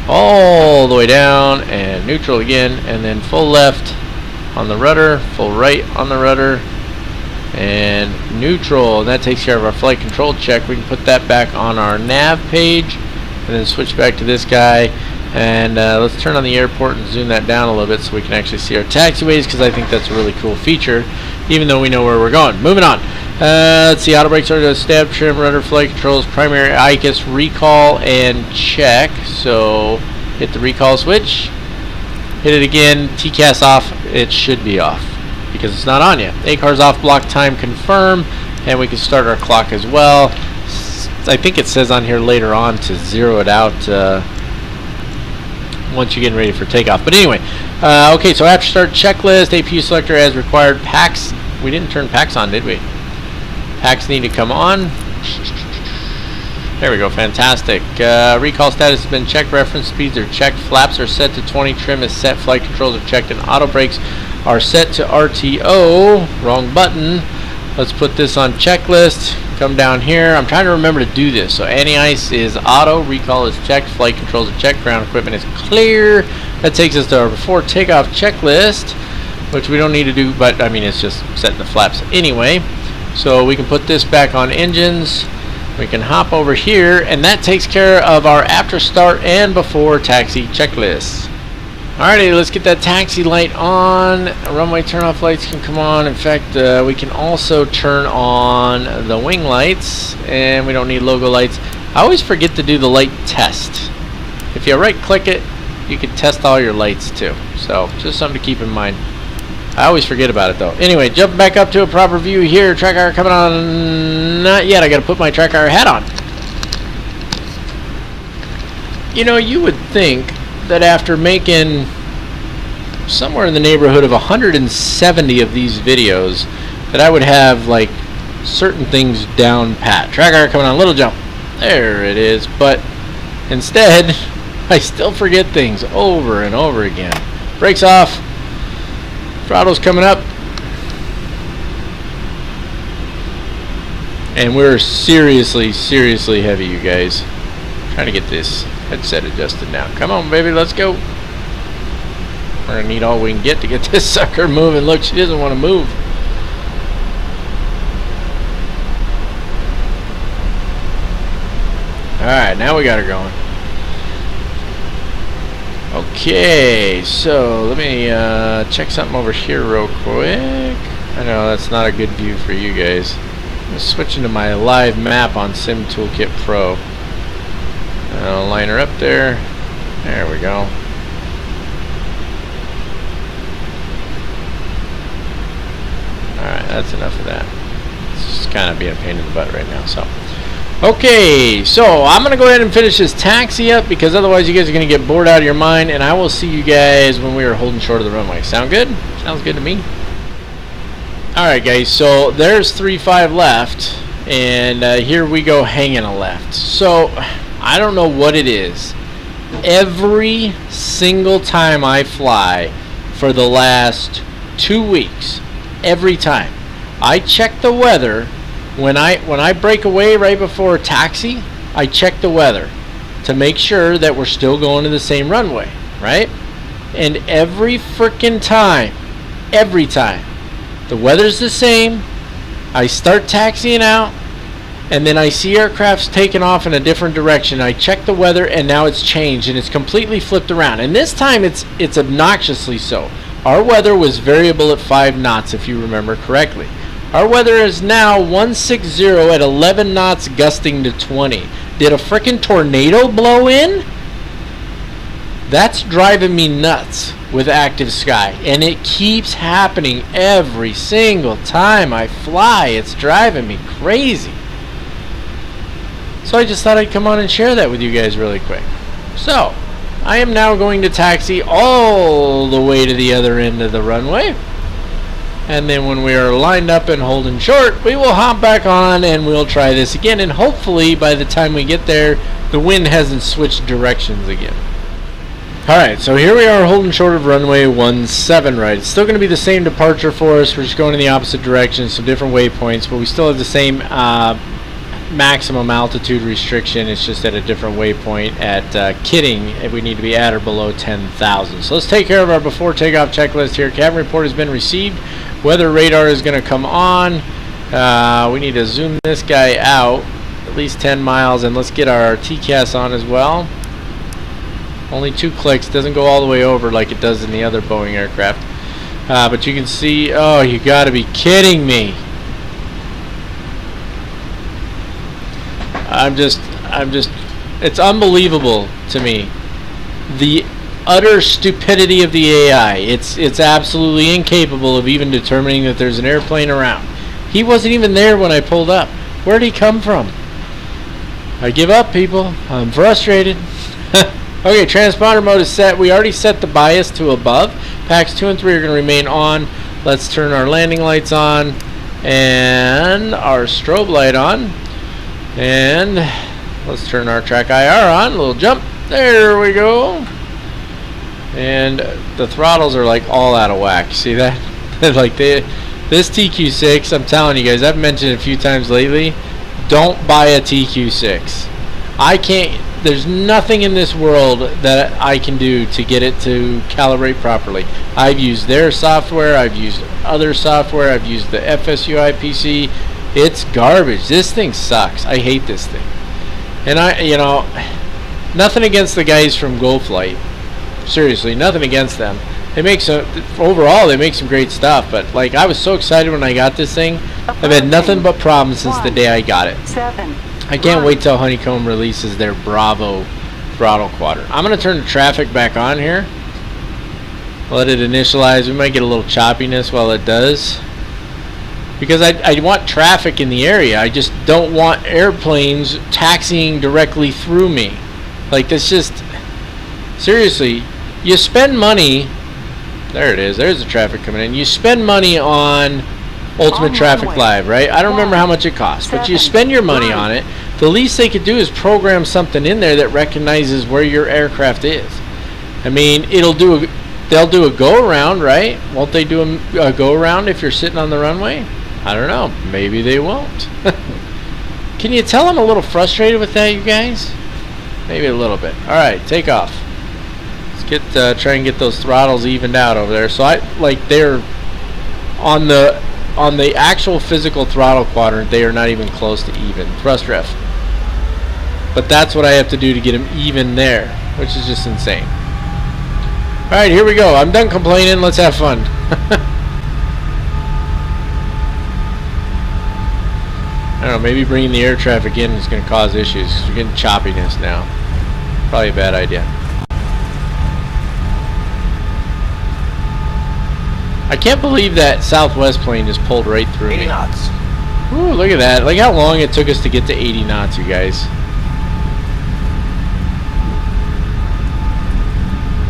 All the way down, and neutral again, and then full left on the rudder, full right on the rudder, and neutral. And that takes care of our flight control check. We can put that back on our nav page, and then switch back to this guy. And let's turn on the airport and zoom that down a little bit so we can actually see our taxiways, because I think that's a really cool feature, even though we know where we're going. Moving on. Let's see, auto brakes are stab, trim, rudder, flight controls, primary ICAS, recall, and check. So hit the recall switch, hit it again, TCAS off. It should be off because it's not on yet. ACAR's off, block time confirm, and we can start our clock as well. I think it says on here later on to zero it out once you're getting ready for takeoff. But anyway, okay, so after start checklist, APU selector as required. Packs, we didn't turn packs on, did we? Packs need to come on. There we go, fantastic. Recall status has been checked, reference speeds are checked, flaps are set to 20, trim is set, flight controls are checked, and auto brakes are set to RTO. Wrong button. Let's put this on checklist. Come down here. I'm trying to remember to do this. So anti-ice is auto, recall is checked, flight controls are checked, ground equipment is clear. That takes us to our before takeoff checklist, which we don't need to do, but I mean it's just setting the flaps anyway. So we can put this back on engines. We can hop over here, and that takes care of our after start and before taxi checklist. Alrighty, let's get that taxi light on. Runway turn-off lights can come on. In fact, we can also turn on the wing lights, and we don't need logo lights. I always forget to do the light test. If you right-click it, you can test all your lights too. So, just something to keep in mind. I always forget about it though. Anyway, jumping back up to a proper view here. Track hour coming on. Not yet. I got to put my track hour hat on. You know, you would think that after making somewhere in the neighborhood of 170 of these videos that I would have like certain things down pat. Track hour coming on, little jump, there it is. But instead I still forget things over and over again. Brakes off, throttle's coming up, and we're seriously heavy, you guys. Trying to get this headset adjusted now. Come on, baby, let's go. We're gonna need all we can get to get this sucker moving. Look, she doesn't want to move. Alright, now we got her going. Okay, so let me check something over here real quick. I know that's not a good view for you guys. I'm switching to my live map on Sim Toolkit Pro. I'll line her up there. There we go. Alright, that's enough of that. It's just kind of being a pain in the butt right now. So, okay, so I'm going to go ahead and finish this taxi up because otherwise you guys are going to get bored out of your mind, and I will see you guys when we are holding short of the runway. Sound good? Sounds good to me. Alright guys, so there's 3.5 left, and here we go hanging a left. So I don't know what it is. Every single time I fly for the last 2 weeks, every time I check the weather when I break away right before taxi, I check the weather to make sure that we're still going to the same runway, right? And every freaking time, the weather's the same. I start taxiing out, and then I see aircrafts taking off in a different direction. I check the weather, and now it's changed, and it's completely flipped around. And this time, it's obnoxiously so. Our weather was variable at 5 knots, if you remember correctly. Our weather is now 160 at 11 knots, gusting to 20. Did a frickin' tornado blow in? That's driving me nuts with active sky, and it keeps happening every single time I fly. It's driving me crazy. So I just thought I'd come on and share that with you guys really quick. So I am now going to taxi all the way to the other end of the runway, and then when we are lined up and holding short, we will hop back on and we'll try this again, and hopefully by the time we get there the wind hasn't switched directions again. Alright, so here we are holding short of runway 17, right? It's still going to be the same departure for us. We're just going in the opposite direction, some different waypoints, but we still have the same maximum altitude restriction. It's just at a different waypoint at Kidding, if we need to be at or below 10,000. So let's take care of our before takeoff checklist here. Cabin report has been received. Weather radar is going to come on. We need to zoom this guy out at least 10 miles, and let's get our TCAS on as well. Only 2 clicks. Doesn't go all the way over like it does in the other Boeing aircraft. But you can see, oh, you gotta be kidding me. I'm just, it's unbelievable to me. The utter stupidity of the AI. It's absolutely incapable of even determining that there's an airplane around. He wasn't even there when I pulled up. Where'd he come from? I give up, people. I'm frustrated. Okay, transponder mode is set. We already set the bias to above. Packs 2 and 3 are going to remain on. Let's turn our landing lights on and our strobe light on. And let's turn our track IR on. A little jump. There we go. And the throttles are like all out of whack. See that? Like this TQ6, I'm telling you guys, I've mentioned it a few times lately. Don't buy a TQ6. I can't. There's nothing in this world that I can do to get it to calibrate properly. I've used their software. I've used other software. I've used the FSUI PC. It's garbage. This thing sucks. I hate this thing. And you know, nothing against the guys from GoFlight. Seriously, nothing against them. They make some, overall, they make some great stuff. But like, I was so excited when I got this thing. I've had nothing but problems since the day I got it. I can't wait till Honeycomb releases their Bravo throttle quadrant. I'm going to turn the traffic back on here. Let it initialize. We might get a little choppiness while it does. Because I want traffic in the area. I just don't want airplanes taxiing directly through me. Like, that's just... Seriously, you spend money... There it is. There's the traffic coming in. You spend money on Ultimate Traffic Live, right? I don't remember how much it costs, but you spend your money on it. The least they could do is program something in there that recognizes where your aircraft is. I mean, they'll do a go around, right? Won't they do a go around if you're sitting on the runway? I don't know. Maybe they won't. Can you tell I'm a little frustrated with that, you guys? Maybe a little bit. All right, take off. Let's try and get those throttles evened out over there. So they're on the actual physical throttle quadrant. They are not even close to even. Thrust ref. But that's what I have to do to get them even there, which is just insane. All right, here we go. I'm done complaining. Let's have fun. I don't know, maybe bringing the air traffic in is going to cause issues because we're getting choppiness now. Probably a bad idea. I can't believe that Southwest plane just pulled right through 80 me. knots. Ooh, look at that. Look how long it took us to get to 80 knots, you guys.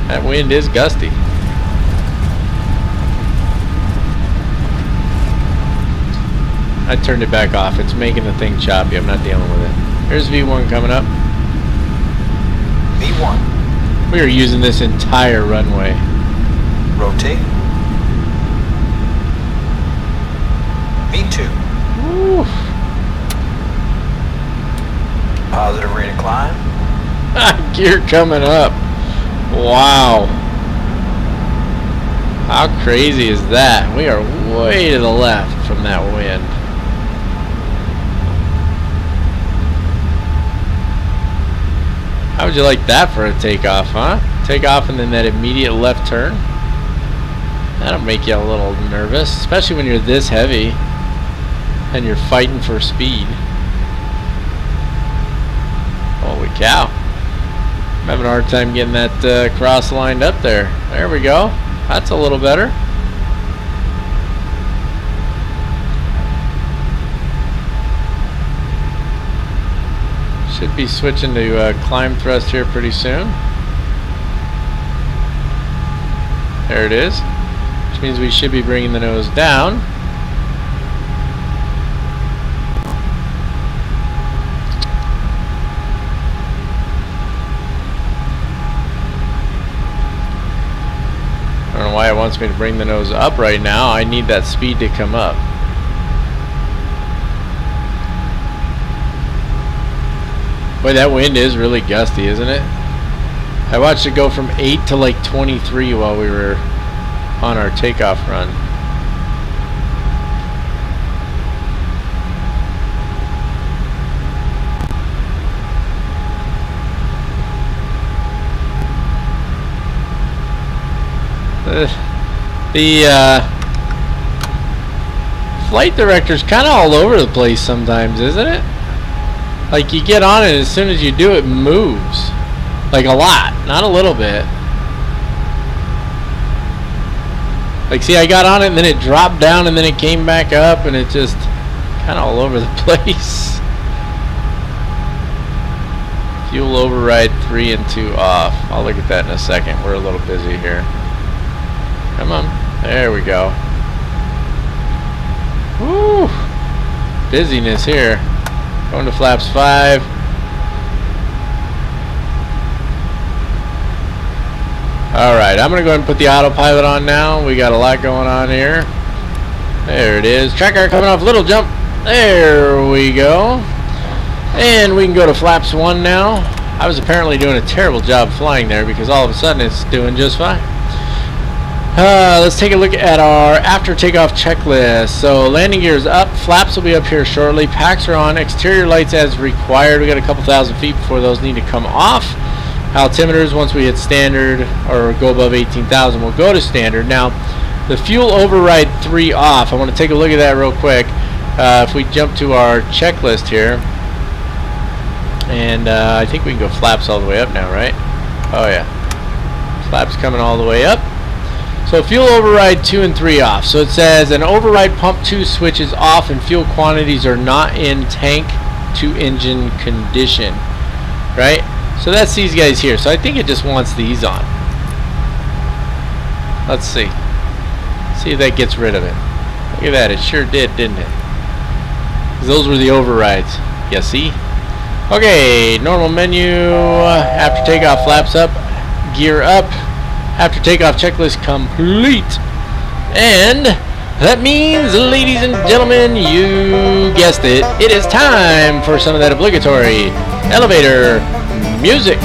That wind is gusty. I turned it back off. It's making the thing choppy. I'm not dealing with it. There's V1 coming up. V1. We are using this entire runway. Rotate. V2. Woo. Positive rate of climb. Gear coming up. Wow. How crazy is that? We are way to the left from that wind. How would you like that for a takeoff, huh? Takeoff and then that immediate left turn. That'll make you a little nervous, especially when you're this heavy and you're fighting for speed. Holy cow. I'm having a hard time getting that cross lined up there. There we go. That's a little better. Should be switching to climb thrust here pretty soon. There it is. Which means we should be bringing the nose down. I don't know why it wants me to bring the nose up right now. I need that speed to come up. Boy, that wind is really gusty, isn't it? I watched it go from 8 to like 23 while we were on our takeoff run. The flight director's kind of all over the place sometimes, isn't it? Like, you get on it, as soon as you do, it moves. Like, a lot, not a little bit. Like, see, I got on it, and then it dropped down, and then it came back up, and it just kind of all over the place. Fuel override 3 and 2 off. I'll look at that in a second. We're a little busy here. Come on. There we go. Woo! Busyness here. Going to flaps 5. Alright, I'm going to go ahead and put the autopilot on now. We got a lot going on here. There it is. Tracker coming off, little jump. There we go. And we can go to flaps 1 now. I was apparently doing a terrible job flying there because all of a sudden it's doing just fine. Let's take a look at our after takeoff checklist. So landing gear is up, flaps will be up here shortly, packs are on, exterior lights as required. We got a couple thousand feet before those need to come off. Altimeters, once we hit standard or go above 18,000, we'll go to standard. Now, the fuel override 3 off. I want to take a look at that real quick. If we jump to our checklist here, and I think we can go flaps all the way up now, right? Oh yeah, flaps coming all the way up. So fuel override 2 and 3 off. So it says an override pump 2 switch is off and fuel quantities are not in tank to engine condition, right? So that's these guys here. So I think it just wants these on. Let's see. See if that gets rid of it. Look at that. It sure did, didn't it? 'Cause those were the overrides. You see? Okay, normal menu. After takeoff, flaps up. Gear up. After takeoff, checklist complete. And that means, ladies and gentlemen, you guessed it, it is time for some of that obligatory elevator music.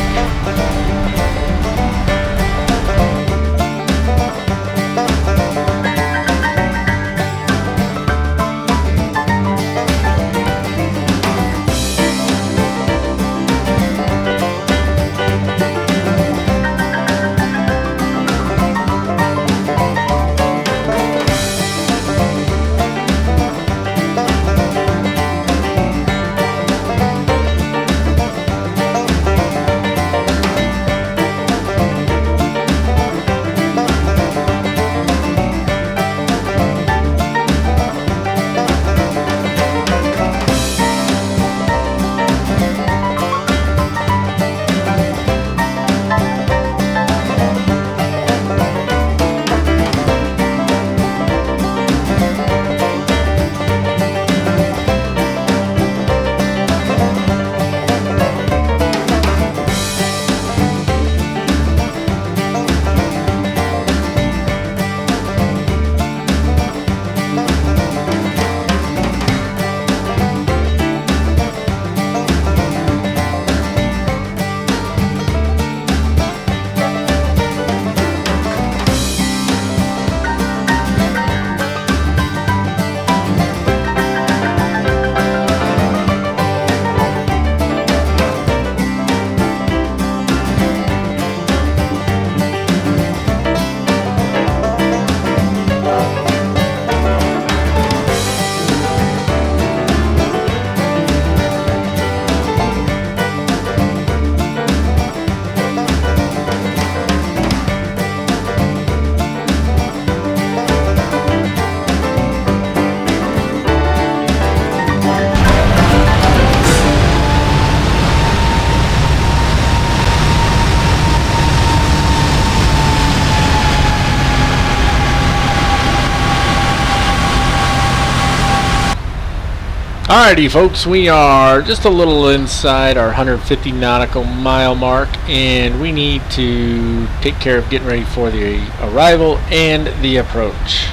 Alrighty folks, we are just a little inside our 150 nautical mile mark and we need to take care of getting ready for the arrival and the approach.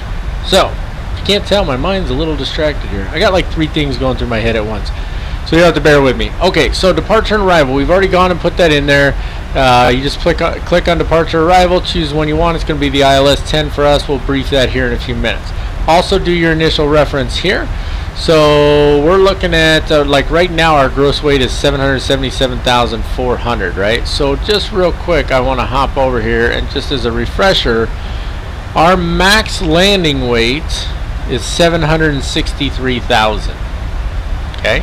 So, if you can't tell, my mind's a little distracted here. I got like 3 things going through my head at once, so you'll have to bear with me. Okay, so departure and arrival, we've already gone and put that in there. You just click on departure arrival, choose one you want. It's going to be the ILS 10 for us. We'll brief that here in a few minutes. Also do your initial reference here. So we're looking at like right now our gross weight is 777,400, right? So just real quick, I want to hop over here and just as a refresher, Our max landing weight is 763,000. Okay?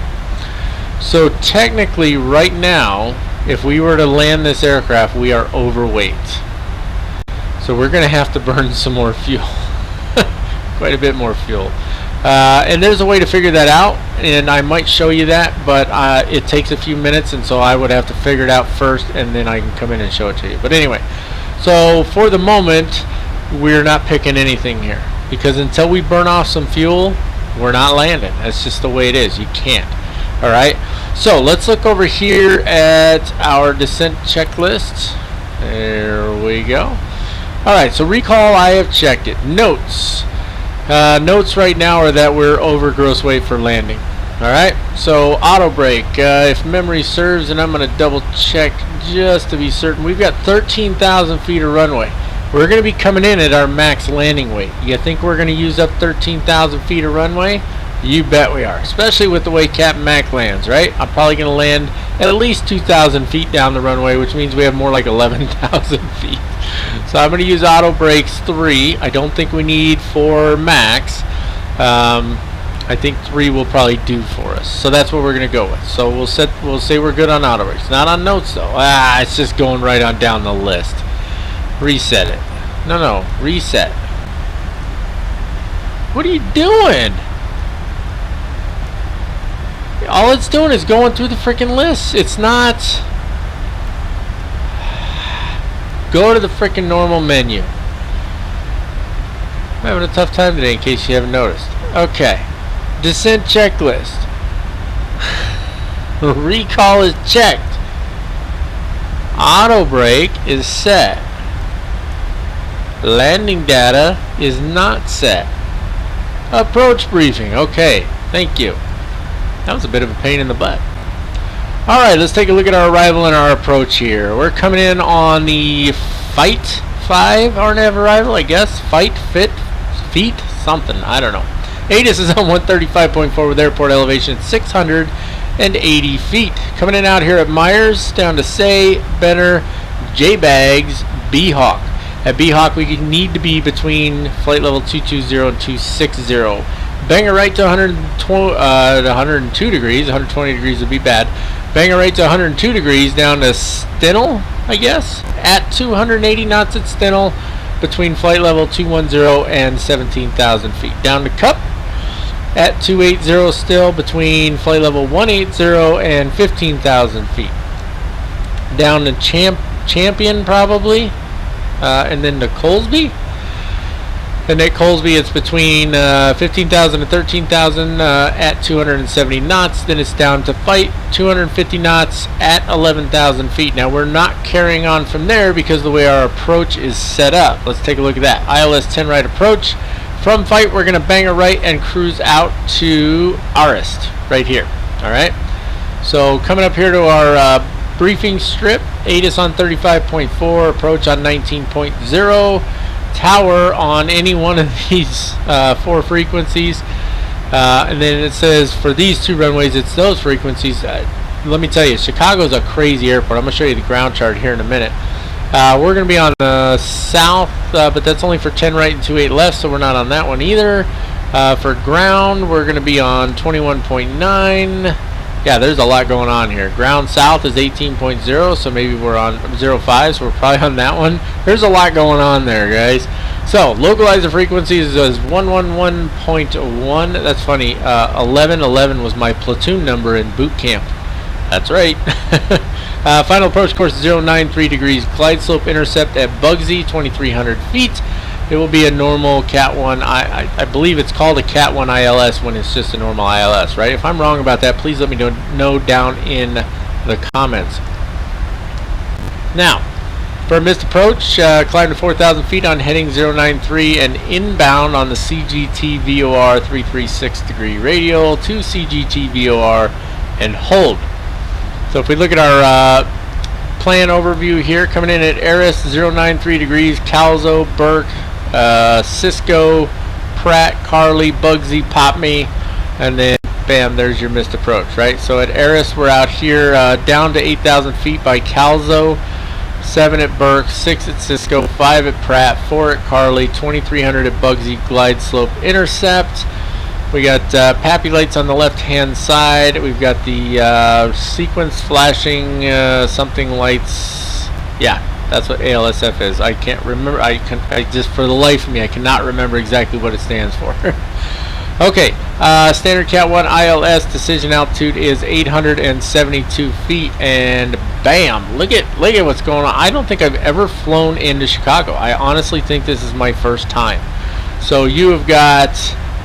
So technically right now, if we were to land this aircraft, we are overweight. So we're going to have to burn some more fuel. Quite a bit more fuel. And there's a way to figure that out, and I might show you that, but it takes a few minutes, and so I would have to figure it out first, and then I can come in and show it to you. But anyway, so for the moment, we're not picking anything here, because until we burn off some fuel, we're not landing. That's just the way it is. You can't. Alright, so let's look over here at our descent checklist. There we go. Alright, so recall, I have checked it. Notes. Notes right now are that we're over gross weight for landing. Alright, so auto brake. If memory serves, and I'm going to double check just to be certain, we've got 13,000 feet of runway. We're going to be coming in at our max landing weight. You think we're going to use up 13,000 feet of runway? You bet we are, especially with the way Captain Mac lands, right? I'm probably going to land at least 2,000 feet down the runway, which means we have more like 11,000 feet. So I'm going to use auto brakes 3. I don't think we need 4 max. I think 3 will probably do for us. So that's what we're going to go with. So we'll say we're good on auto brakes. Not on notes though. It's just going right on down the list. Reset it. No, reset. What are you doing? All it's doing is going through the freaking list. It's not. Go to the freaking normal menu. I'm having a tough time today in case you haven't noticed. Okay. Descent checklist. Recall is checked. Auto brake is set. Landing data is not set. Approach briefing. Okay. Thank you. That was a bit of a pain in the butt. Alright, let's take a look at our arrival and our approach here. We're coming in on the Fight 5 RNAV arrival, I guess. Fight, Fit, Feet, something. I don't know. ATIS is on 135.4 with airport elevation at 680 feet. Coming in out here at Myers, down to Say, Benner, J-Bags, B-Hawk. At B-Hawk, we need to be between flight level 220 and 260. Bang it right to 102 degrees. 120 degrees would be bad. Bang it right to 102 degrees down to Stennell, I guess. At 280 knots at Stennell, between flight level 210 and 17,000 feet. Down to Cup at 280 still, between flight level 180 and 15,000 feet. Down to Champion probably, and then to Colesby. And at Colesby, it's between 15,000 and 13,000 at 270 knots. Then it's down to Fight, 250 knots at 11,000 feet. Now, we're not carrying on from there because the way our approach is set up. Let's take a look at that. ILS 10 right approach. From Fight, we're going to bang a right and cruise out to Arist, right here. All right? So, coming up here to our briefing strip, ATIS on 35.4, approach on 19.0. Tower on any one of these 4 frequencies, and then it says for these 2 runways it's those frequencies. Let me tell you, Chicago's a crazy airport. I'm going to show you the ground chart here in a minute. We're going to be on the south, but that's only for 10 right and 28 left, so we're not on that one either. For ground, we're going to be on 21.9. Yeah, there's a lot going on here. Ground south is 18.0, so maybe we're on 05, so we're probably on that one. There's a lot going on there, guys. So, localizer frequencies is 111.1. That's funny. 1111 was my platoon number in boot camp. That's right. Final approach course 093 degrees. Glide slope intercept at Bugsy, 2,300 feet. It will be a normal Cat 1, I believe it's called a Cat 1 ILS when it's just a normal ILS, right? If I'm wrong about that, please let me know down in the comments. Now, for a missed approach, climb to 4,000 feet on heading 093 and inbound on the CGT VOR 336 degree radial to CGT VOR and hold. So if we look at our plan overview here, coming in at Eris 093 degrees, Calzo, Burke, Cisco, Pratt, Carly, Bugsy, Pop Me, and then bam, there's your missed approach, right? So at Eris, we're out here down to 8,000 feet by Calzo. 7 at Burke, 6 at Cisco, 5 at Pratt, 4 at Carly, 2300 at Bugsy Glide Slope Intercept. We got Pappy lights on the left hand side. We've got the sequence flashing something lights. Yeah, that's what ALSF is. I can't remember. I just, for the life of me, I cannot remember exactly what it stands for. Okay, standard Cat 1 ILS decision altitude is 872 feet, and bam! Look at what's going on. I don't think I've ever flown into Chicago. I honestly think this is my first time. So you have got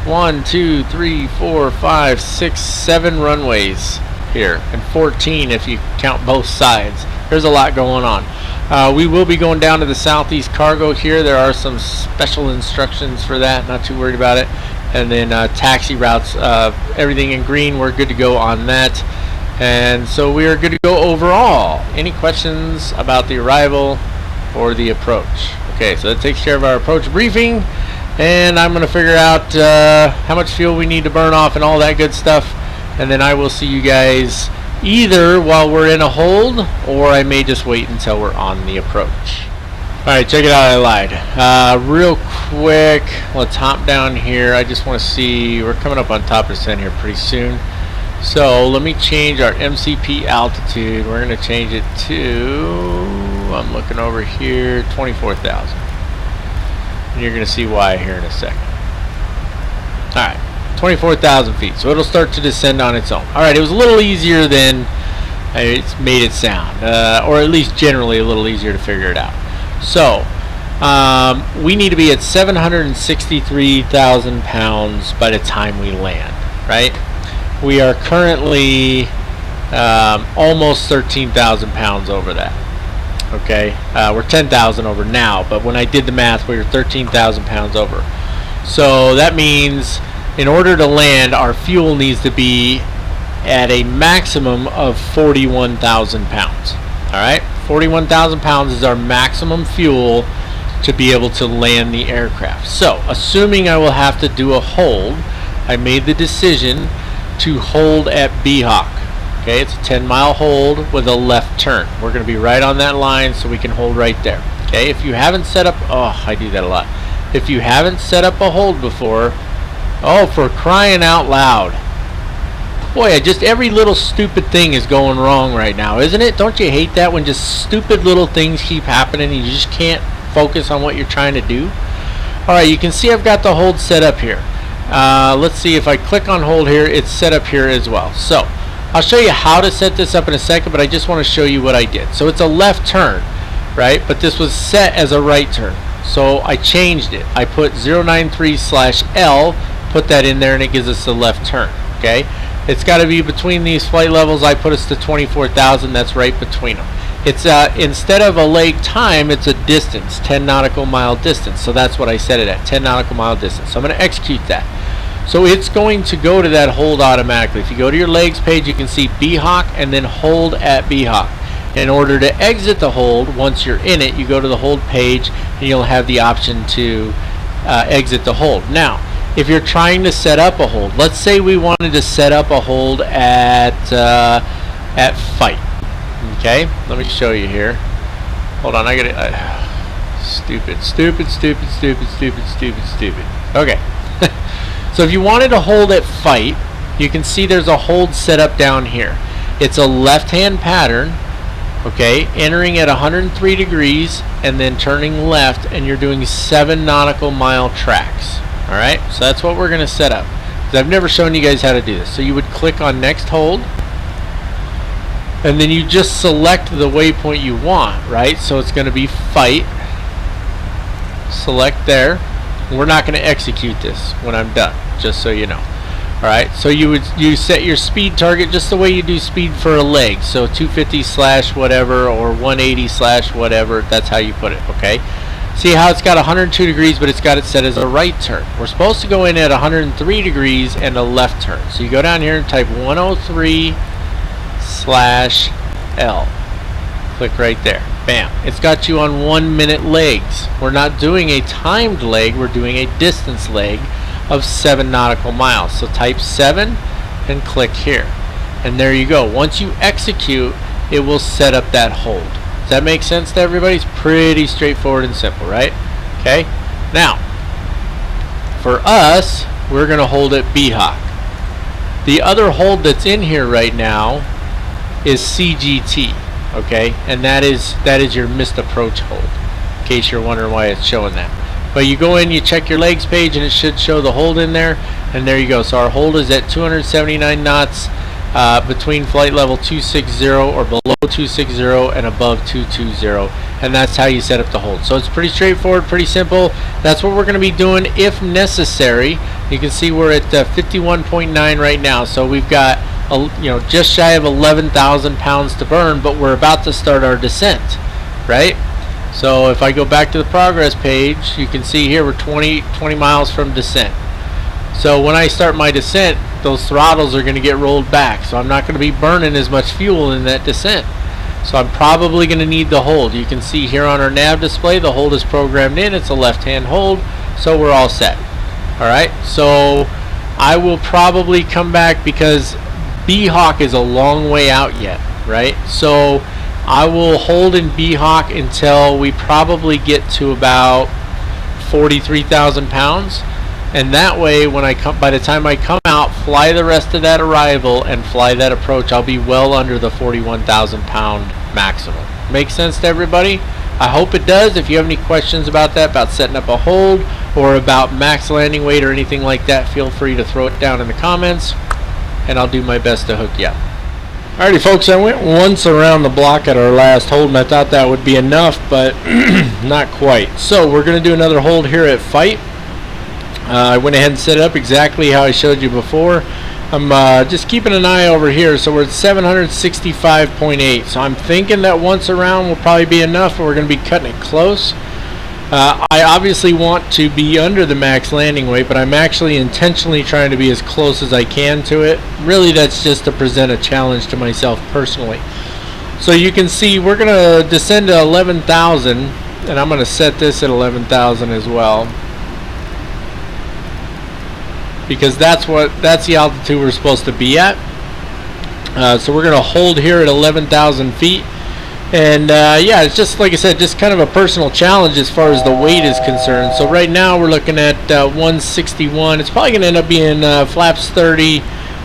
1, 2, 3, 4, 5, 6, 7 runways here, and 14 if you count both sides. There's a lot going on. We will be going down to the southeast cargo here. There are some special instructions for that. Not too worried about it. And then taxi routes, everything in green, we're good to go on that. And so we are good to go overall. Any questions about the arrival or the approach? Okay, so that takes care of our approach briefing. And I'm going to figure out how much fuel we need to burn off and all that good stuff. And then I will see you guys either while we're in a hold, or I may just wait until we're on the approach. Alright, check it out, I lied. Real quick, let's hop down here. I just want to see, we're coming up on top of descent here pretty soon. So let me change our MCP altitude. We're going to change it to, I'm looking over here, 24,000. And you're going to see why here in a second. Alright, 24,000 feet. So it'll start to descend on its own. Alright, it was a little easier than it's made it sound. Or at least generally a little easier to figure it out. So, we need to be at 763,000 pounds by the time we land, right? We are currently almost 13,000 pounds over that. Okay, we're 10,000 over now, but when I did the math, we were 13,000 pounds over. So that means in order to land, our fuel needs to be at a maximum of 41,000 pounds. All right, 41,000 pounds is our maximum fuel to be able to land the aircraft. So, assuming I will have to do a hold, I made the decision to hold at B-Hawk. Okay, it's a 10-mile hold with a left turn. We're going to be right on that line, so we can hold right there. Okay, if you haven't set up, oh, I do that a lot. If you haven't set up a hold before, oh, for crying out loud. Boy, just every little stupid thing is going wrong right now, isn't it? Don't you hate that when just stupid little things keep happening and you just can't focus on what you're trying to do? Alright, you can see I've got the hold set up here. Let's see, if I click on hold here, it's set up here as well. So, I'll show you how to set this up in a second, but I just want to show you what I did. So it's a left turn, right? But this was set as a right turn. So I changed it. I put 093/L, put that in there, and it gives us the left turn, okay? It's got to be between these flight levels. I put us to 24,000. That's right between them. It's instead of a leg time, it's a distance, 10 nautical mile distance. So that's what I set it at, 10 nautical mile distance. So I'm going to execute that. So it's going to go to that hold automatically. If you go to your legs page, you can see B-Hawk and then hold at B-Hawk. In order to exit the hold, once you're in it, you go to the hold page and you'll have the option to exit the hold. Now, if you're trying to set up a hold, let's say we wanted to set up a hold at fight. Okay, let me show you here. Hold on, I got it. Stupid. Okay. So if you wanted to hold at fight, you can see there's a hold set up down here. It's a left-hand pattern. Okay, entering at 103 degrees and then turning left, and you're doing 7 nautical mile tracks. Alright, so that's what we're going to set up. I've never shown you guys how to do this. So you would click on next hold, and then you just select the waypoint you want, right? So it's going to be fight. Select there. We're not going to execute this when I'm done, just so you know. Alright, so you set your speed target just the way you do speed for a leg. So 250/whatever or 180/whatever. That's how you put it, okay? See how it's got 102 degrees, but it's got it set as a right turn. We're supposed to go in at 103 degrees and a left turn. So you go down here and type 103/L. Click right there. Bam. It's got you on 1 minute legs. We're not doing a timed leg, we're doing a distance leg of 7 nautical miles. So type 7 and click here. And there you go. Once you execute, it will set up that hold. Does that make sense to everybody? It's pretty straightforward and simple, right? Okay. Now, for us, we're going to hold at B-Hawk. The other hold that's in here right now is CGT, okay? And that is your missed approach hold, in case you're wondering why it's showing that. But you go in, you check your legs page, and it should show the hold in there, and there you go. So our hold is at 279 knots between flight level 260 or below 260 and above 220, and that's how you set up the hold. So it's pretty straightforward, pretty simple. That's what we're going to be doing if necessary. You can see we're at 51.9 right now, so we've got just shy of 11,000 pounds to burn, but we're about to start our descent, right? So if I go back to the progress page, you can see here we're 20 miles from descent. So when I start my descent, those throttles are going to get rolled back, so I'm not going to be burning as much fuel in that descent. So I'm probably going to need the hold. You can see here on our nav display, the hold is programmed in. It's a left-hand hold, so we're all set. Alright, so I will probably come back because B-Hawk is a long way out yet, right? So I will hold in B-Hawk until we probably get to about 43,000 pounds. And that way, when by the time I come out, fly the rest of that arrival and fly that approach, I'll be well under the 41,000 pound maximum. Make sense to everybody? I hope it does. If you have any questions about that, about setting up a hold, or about max landing weight or anything like that, feel free to throw it down in the comments, and I'll do my best to hook you up. Alrighty folks, I went once around the block at our last hold, and I thought that would be enough, but not quite. So we're going to do another hold here at Fight. I went ahead and set it up exactly how I showed you before. I'm just keeping an eye over here. So we're at 765.8. So I'm thinking that once around will probably be enough, and we're going to be cutting it close. I obviously want to be under the max landing weight, but I'm actually intentionally trying to be as close as I can to it. Really, that's just to present a challenge to myself personally. So you can see we're going to descend to 11,000, and I'm going to set this at 11,000 as well, because that's the altitude we're supposed to be at. So we're going to hold here at 11,000 feet, and yeah, it's just like I said, just kind of a personal challenge as far as the weight is concerned. So right now we're looking at 161. It's probably going to end up being flaps 30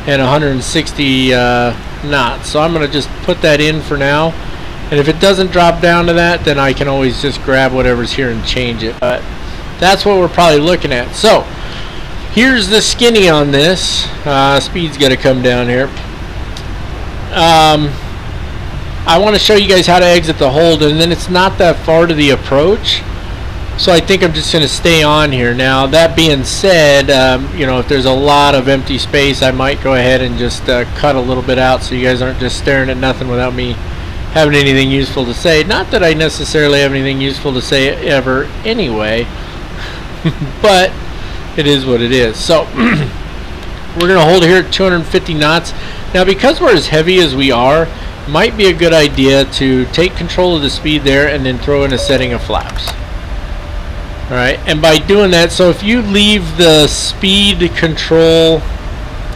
and 160 knots. So I'm going to just put that in for now, and if it doesn't drop down to that, then I can always just grab whatever's here and change it. But that's what we're probably looking at. So here's the skinny on this. Speed's got to come down here. I want to show you guys how to exit the hold, and then it's not that far to the approach, so I think I'm just going to stay on here. Now that being said, if there's a lot of empty space, I might go ahead and just cut a little bit out so you guys aren't just staring at nothing without me having anything useful to say. Not that I necessarily have anything useful to say ever anyway, but it is what it is. So we're going to hold here at 250 knots. Now because we're as heavy as we are, it might be a good idea to take control of the speed there and then throw in a setting of flaps. Alright, and by doing that, so if you leave the speed control,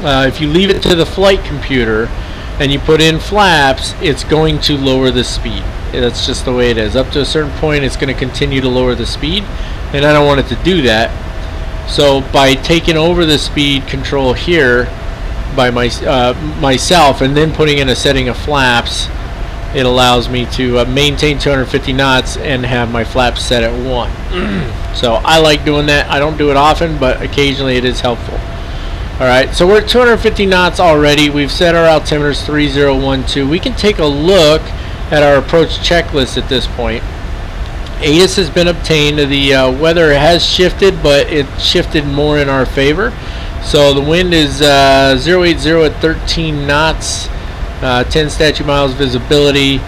if you leave it to the flight computer and you put in flaps, it's going to lower the speed. That's just the way it is. Up to a certain point, it's going to continue to lower the speed, and I don't want it to do that. So by taking over the speed control here by myself and then putting in a setting of flaps, it allows me to maintain 250 knots and have my flaps set at 1. So I like doing that. I don't do it often, but occasionally it is helpful. Alright, so we're at 250 knots already. We've set our altimeters 3012. We can take a look at our approach checklist at this point. ATIS has been obtained. The weather has shifted, but it shifted more in our favor. So the wind is 080 at 13 knots, 10 statute miles visibility,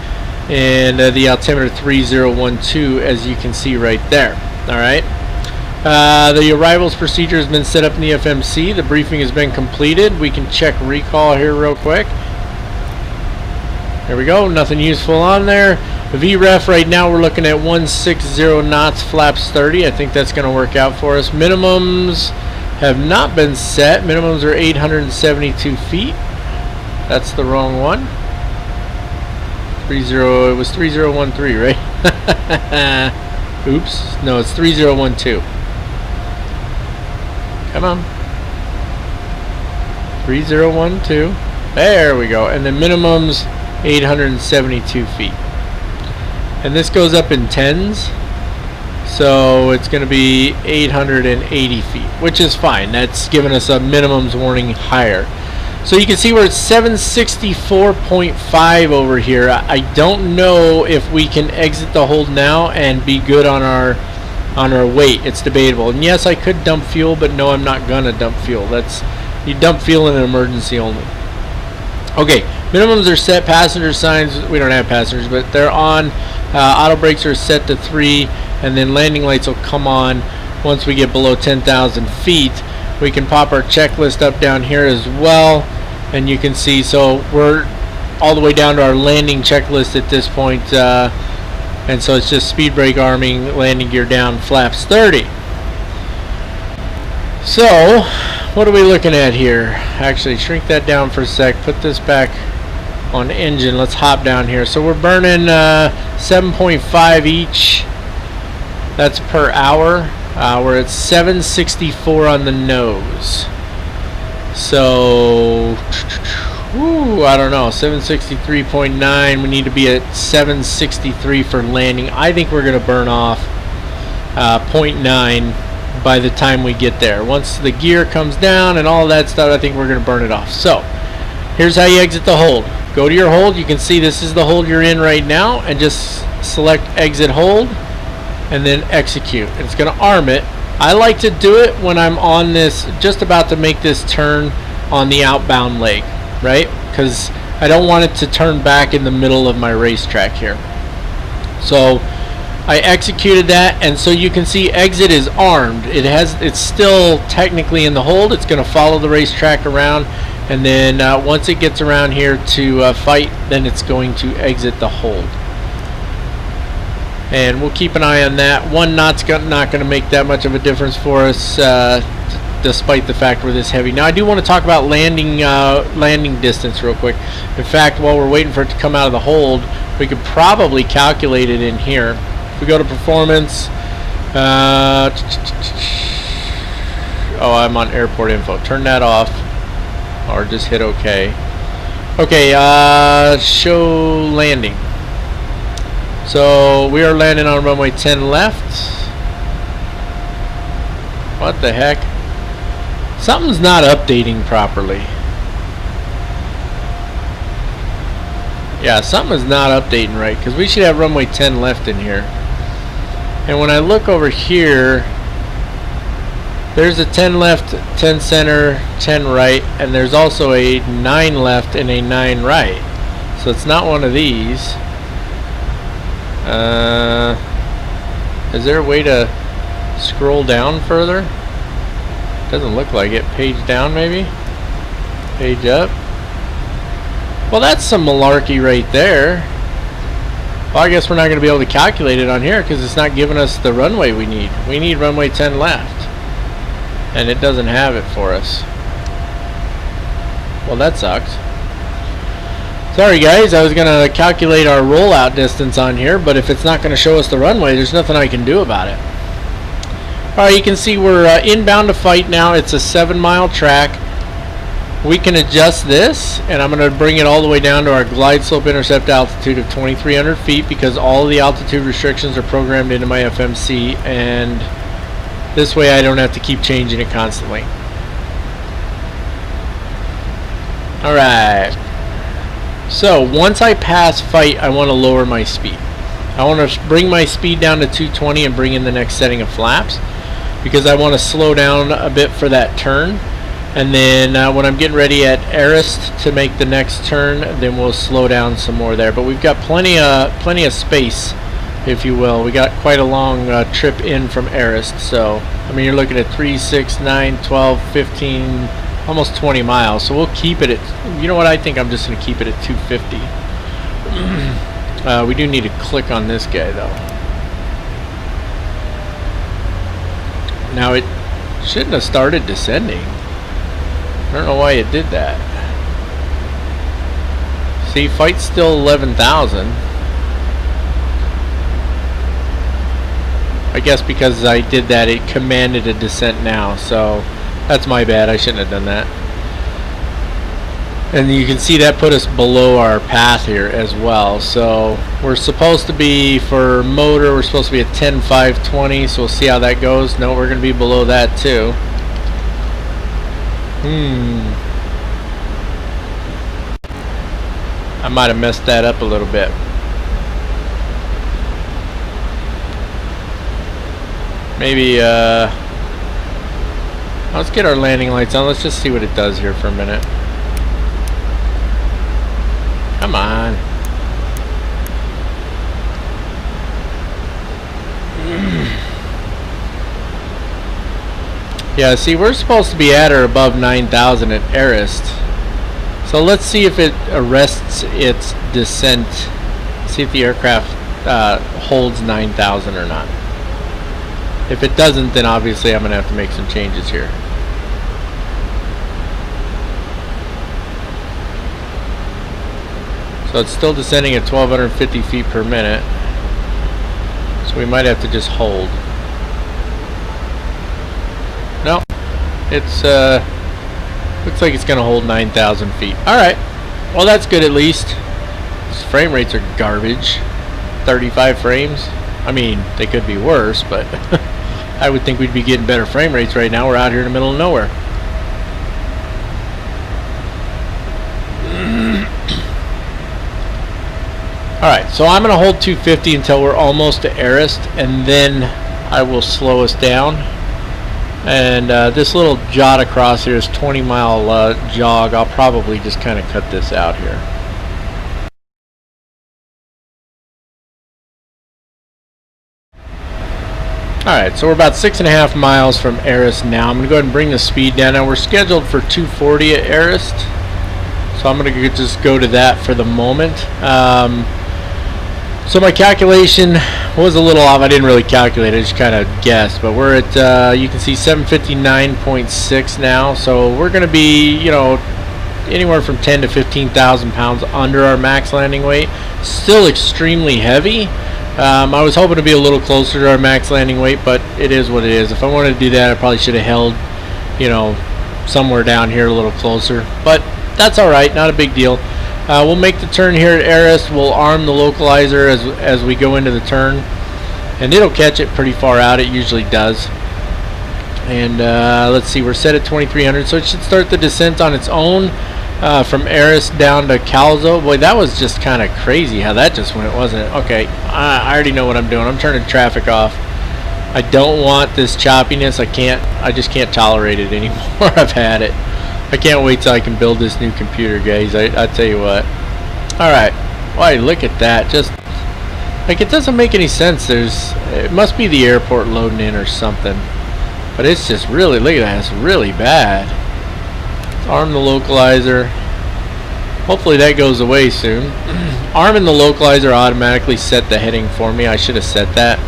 and the altimeter 3012, as you can see right there. Alright. The arrivals procedure has been set up in the FMC. The briefing has been completed. We can check recall here real quick. There we go. Nothing useful on there. The VREF right now we're looking at 160 knots, flaps 30. I think that's going to work out for us. Minimums have not been set. Minimums are 872 feet. That's the wrong one. It was 3013, right? Oops. No, it's 3012. Come on. 3012. There we go. And the minimum's 872 feet. And this goes up in tens. So it's going to be 880 feet, which is fine. That's giving us a minimums warning higher. So you can see we're at 764.5 over here. I don't know if we can exit the hold now and be good on our weight. It's debatable. And yes, I could dump fuel, but no, I'm not gonna dump fuel. You dump fuel in an emergency only. Okay, minimums are set. Passenger signs, we don't have passengers, but they're on. Auto brakes are set to 3, and then landing lights will come on once we get below 10,000 feet. We can pop our checklist up down here as well, and you can see, so we're all the way down to our landing checklist at this point, and so it's just speed brake arming, landing gear down, flaps 30. So what are we looking at here? Actually, shrink that down for a sec, put this back on engine. Let's hop down here. So we're burning 7.5 each. That's per hour. We're at 764 on the nose. So, I don't know, 763.9. We need to be at 763 for landing. I think we're going to burn off 0.9 by the time we get there. Once the gear comes down and all that stuff, I think we're going to burn it off. So, here's how you exit the hold. Go to your hold. You can see this is the hold you're in right now, and just select exit hold and then execute. It's going to arm it. I like to do it when I'm on this, just about to make this turn on the outbound leg, right? Because I don't want it to turn back in the middle of my racetrack here. So I executed that, and so you can see exit is armed. It's still technically in the hold. It's going to follow the racetrack around, and then once it gets around here to fight, then it's going to exit the hold. And we'll keep an eye on that. 1 knot's not going to make that much of a difference for us, despite the fact we're this heavy. Now I do want to talk about landing distance real quick. In fact, while we're waiting for it to come out of the hold, we could probably calculate it in here. If we go to performance, oh, I'm on airport info. Turn that off, or just hit OK. Okay, show landing. So we are landing on runway 10 left. What the heck? Something's not updating properly. Yeah, something is not updating right, because we should have runway 10 left in here. And when I look over here, there's a 10 left, 10 center, 10 right, and there's also a 9 left and a 9 right. So it's not one of these. Is there a way to scroll down further? Doesn't look like it. Page down maybe? Page up? Well, that's some malarkey right there. Well, I guess we're not going to be able to calculate it on here because it's not giving us the runway we need. We need runway 10 left, and it doesn't have it for us. Well, that sucks. Sorry guys, I was going to calculate our rollout distance on here, but if it's not going to show us the runway, there's nothing I can do about it. Alright, you can see we're inbound to fight now. It's a 7-mile track. We can adjust this, and I'm going to bring it all the way down to our glide slope intercept altitude of 2,300 feet, because all the altitude restrictions are programmed into my FMC, and this way I don't have to keep changing it constantly. Alright. So once I pass fight, I want to lower my speed. I want to bring my speed down to 220 and bring in the next setting of flaps, because I want to slow down a bit for that turn. And then when I'm getting ready at Arist to make the next turn, then we'll slow down some more there. But we've got plenty of space, if you will. We got quite a long trip in from Arist. So I mean, you're looking at 3, 6, 9, 12, 15. Almost 20 miles, so we'll keep it at, you know what, I think I'm just going to keep it at 250. We do need to click on this guy though. Now it shouldn't have started descending. I don't know why it did that. See, fight's still 11,000. I guess because I did that, it commanded a descent now, so that's my bad. I shouldn't have done that. And you can see that put us below our path here as well. So we're supposed to be, for motor, we're supposed to be at 10,520, so we'll see how that goes. No, we're going to be below that too. I might have messed that up a little bit. Maybe, let's get our landing lights on. Let's just see what it does here for a minute. Come on. Yeah, see, we're supposed to be at or above 9,000 at Arrest. So let's see if it arrests its descent. See if the aircraft holds 9,000 or not. If it doesn't, then obviously I'm going to have to make some changes here. So it's still descending at 1,250 feet per minute. So we might have to just hold. No, it's looks like it's going to hold 9,000 feet. All right, well that's good at least. These frame rates are garbage. 35 frames. I mean, they could be worse, but I would think we'd be getting better frame rates right now. We're out here in the middle of nowhere. Alright, so I'm going to hold 250 until we're almost to Arrest, and then I will slow us down. And this little jot across here is 20-mile jog. I'll probably just kind of cut this out here. Alright, so we're about 6.5 miles from Arrest now. I'm going to go ahead and bring the speed down. Now we're scheduled for 240 at Arrest, so I'm going to just go to that for the moment. So my calculation was a little off. I didn't really calculate, I just kind of guessed, but we're at, you can see 759.6 now, so we're going to be, you know, anywhere from 10 to 15,000 pounds under our max landing weight. Still extremely heavy. I was hoping to be a little closer to our max landing weight, but it is what it is. If I wanted to do that, I probably should have held, you know, somewhere down here a little closer, but that's alright, not a big deal. We'll make the turn here at Arrest. We'll arm the localizer as we go into the turn, and it'll catch it pretty far out. It usually does. And let's see, we're set at 2,300, so it should start the descent on its own from Arrest down to Calzo. Boy, that was just kind of crazy how that just went, wasn't it? Okay, I already know what I'm doing. I'm turning traffic off. I don't want this choppiness. I just can't tolerate it anymore. I've had it. I can't wait till I can build this new computer, guys. I tell you what. Alright. Why, look at that. Just, like, it doesn't make any sense. It must be the airport loading in or something. But it's just really, look at that. It's really bad. Let's arm the localizer. Hopefully that goes away soon. Arming the localizer automatically set the heading for me. I should have set that.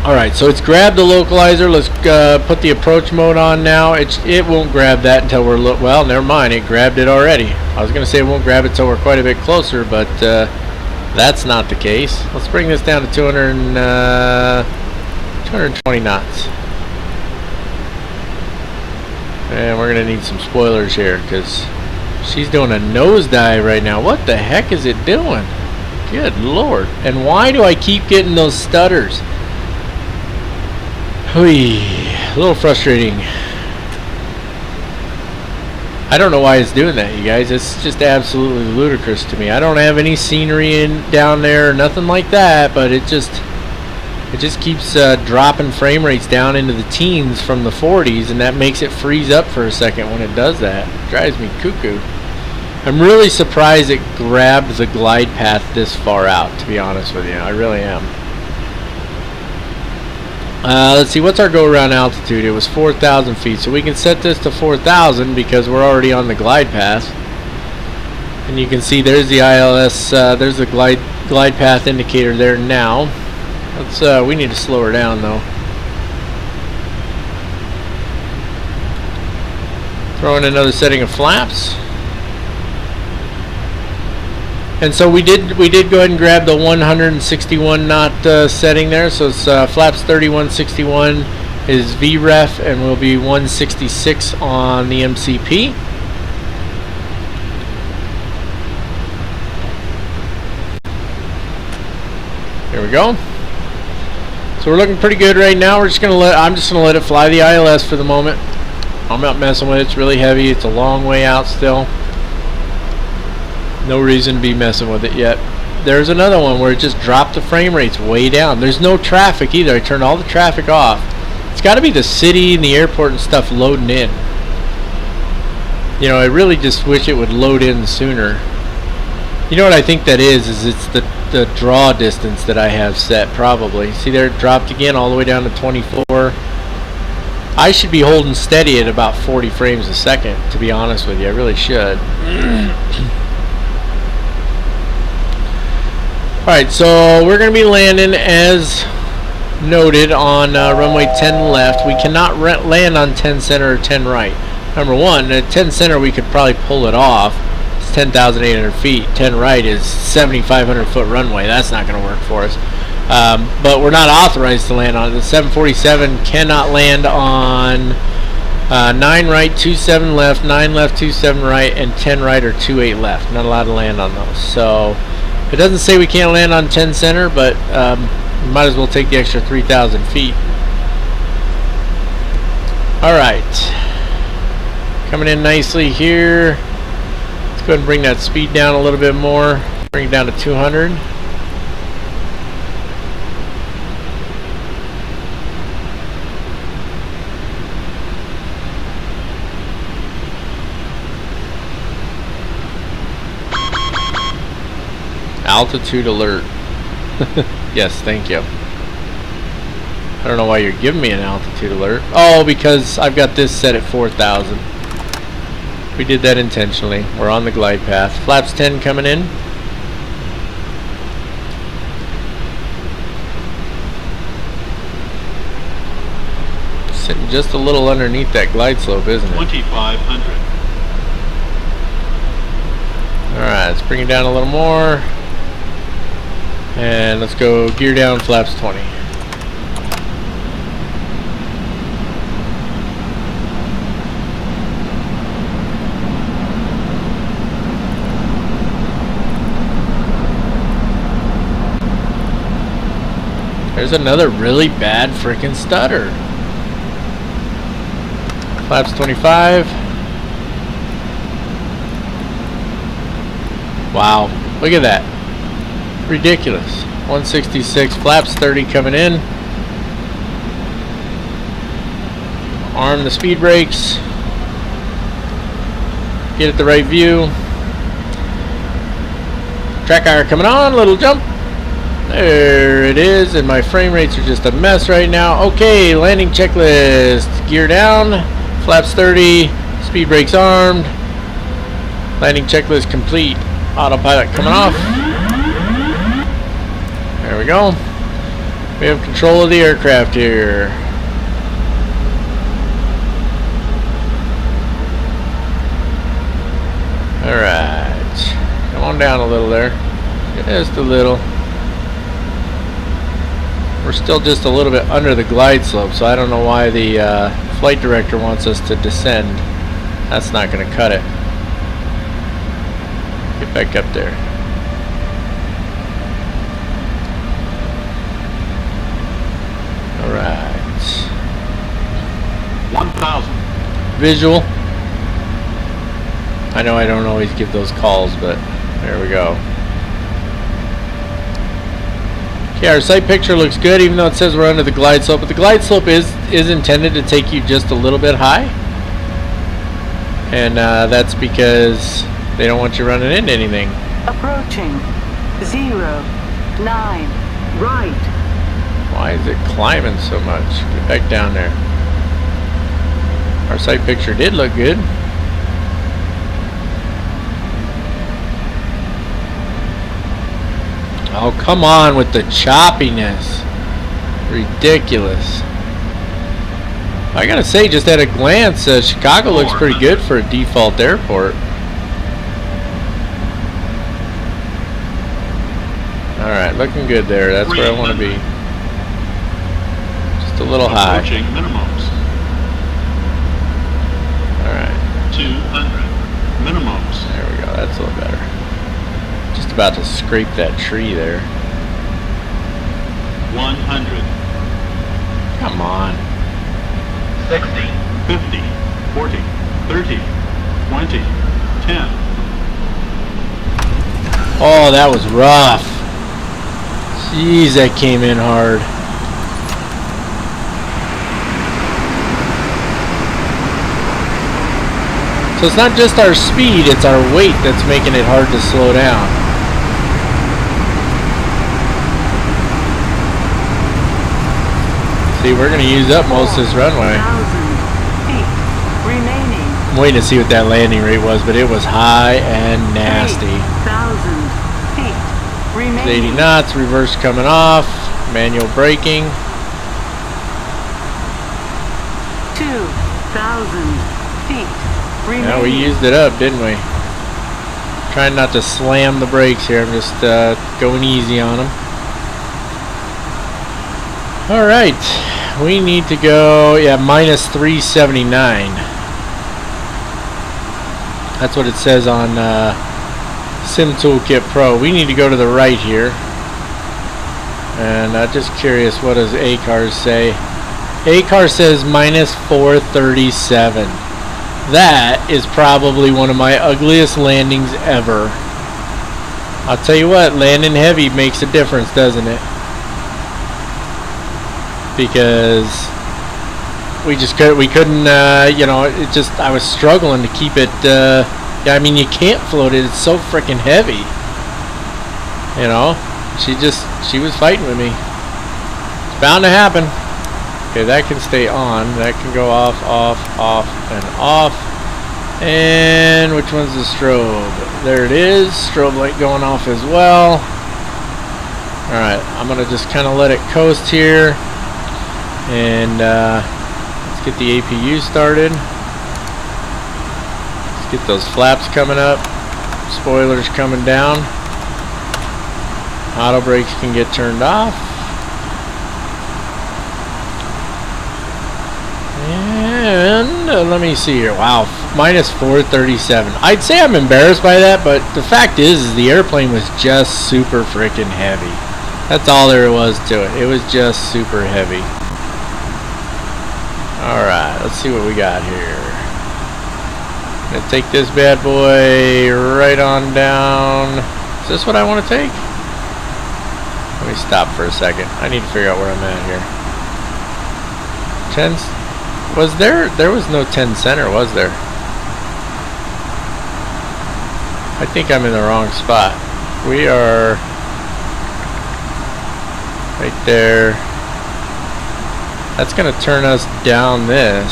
Alright, so it's grabbed the localizer. Let's put the approach mode on now. It won't grab that until we're, well, never mind, it grabbed it already. I was going to say it won't grab it until we're quite a bit closer, but that's not the case. Let's bring this down to 220 knots. And we're going to need some spoilers here, because she's doing a nosedive right now. What the heck is it doing? Good Lord. And why do I keep getting those stutters? Whee, a little frustrating. I don't know why it's doing that, you guys. It's just absolutely ludicrous to me. I don't have any scenery down there or nothing like that, but it just keeps dropping frame rates down into the teens from the 40s, and that makes it freeze up for a second when it does that. It drives me cuckoo. I'm really surprised it grabbed the glide path this far out, to be honest with you. I really am. Let's see, what's our go-around altitude? It was 4,000 feet, so we can set this to 4,000 because we're already on the glide path. And you can see there's the ILS, there's the glide path indicator there now. Let's, we need to slow her down though. Throw in another setting of flaps. And so we did go ahead and grab the 161 knot setting there. So it's flaps 30, 161 is VREF, and will be 166 on the MCP. There we go. So we're looking pretty good right now. I'm just gonna let it fly the ILS for the moment. I'm not messing with it. It's really heavy. It's a long way out still. No reason to be messing with it yet. There's another one where it just dropped the frame rates way down. There's no traffic either. I turned all the traffic off. It's got to be the city and the airport and stuff loading in. You know, I really just wish it would load in sooner. You know what I think that is it's the draw distance that I have set, probably. See there, it dropped again all the way down to 24. I should be holding steady at about 40 frames a second, to be honest with you. I really should. Alright, so we're going to be landing as noted on runway 10 left. We cannot land on 10 center or 10 right. Number one, at 10 center we could probably pull it off. It's 10,800 feet. 10 right is 7,500 foot runway. That's not going to work for us. But we're not authorized to land on it. The 747 cannot land on 9 right, 27 left, 9 left, 27 right, and 10 right or 28 left. Not allowed to land on those. So it doesn't say we can't land on 10 center, but we might as well take the extra 3,000 feet. Alright. Coming in nicely here. Let's go ahead and bring that speed down a little bit more. Bring it down to 200. Altitude alert. Yes, thank you. I don't know why you're giving me an altitude alert. Oh, because I've got this set at 4,000. We did that intentionally. We're on the glide path. Flaps 10 coming in. Sitting just a little underneath that glide slope, isn't it? 2,500. Alright, let's bring it down a little more. And let's go gear down, flaps 20. There's another really bad freaking stutter. Flaps 25. Wow, look at that. Ridiculous. 166, flaps 30 coming in. Arm the speed brakes. Get at the right view. Track hour coming on, little jump. There it is, and my frame rates are just a mess right now. Okay, landing checklist. Gear down, flaps 30, speed brakes armed. Landing checklist complete. Autopilot coming off. There we go. We have control of the aircraft here. Alright. Come on down a little there. Just a little. We're still just a little bit under the glide slope, so I don't know why the flight director wants us to descend. That's not going to cut it. Get back up there. Alright. 1,000. Visual. I know I don't always give those calls, but there we go. Okay, our sight picture looks good, even though it says we're under the glide slope, but the glide slope is intended to take you just a little bit high. And that's because they don't want you running into anything. Approaching 0, 9, right. Why is it climbing so much? Get back down there. Our sight picture did look good. Oh, come on with the choppiness. Ridiculous. I gotta say, just at a glance, Chicago looks pretty good for a default airport. Alright, looking good there. That's where I want to be. Just a little high. Approaching minimums. Alright. 200. Minimums. There we go. That's a little better. Just about to scrape that tree there. 100. Come on. 60. 50. 40. 30. 20. 10. Oh, that was rough. Jeez, that came in hard. So it's not just our speed, it's our weight that's making it hard to slow down. See, we're going to use up most of this runway. 1,000 feet remaining. I'm waiting to see what that landing rate was, but it was high and nasty. 3,000 feet It's remaining. 80 knots, reverse coming off, manual braking. 2,000 feet remaining. Yeah, we used it up, didn't we? Trying not to slam the brakes here. I'm just going easy on them. Alright, we need to go, yeah, minus 379. That's what it says on Sim Toolkit Pro. We need to go to the right here. And I'm just curious, what does ACARS say? ACARS says minus 437. That is probably one of my ugliest landings ever. I'll tell you what, landing heavy makes a difference, doesn't it? Because we couldn't, you know, it just, I was struggling to keep it, I mean, you can't float it, it's so freaking heavy. You know, she was fighting with me. It's bound to happen. Okay, that can stay on, that can go off, off, off, and off. And which one's the strobe? There it is, strobe light going off as well. Alright, I'm gonna just kind of let it coast here. And let's get the APU started. Let's get those flaps coming up. Spoilers coming down. Auto brakes can get turned off. And let me see here. Wow, minus 437. I'd say I'm embarrassed by that, but the fact is the airplane was just super freaking heavy. That's all there was to it. It was just super heavy. Alright, let's see what we got here. I'm gonna take this bad boy right on down. Is this what I want to take? Let me stop for a second. I need to figure out where I'm at here. 10. Was there was no 10 center, was there? I think I'm in the wrong spot. We are right there. That's going to turn us down this.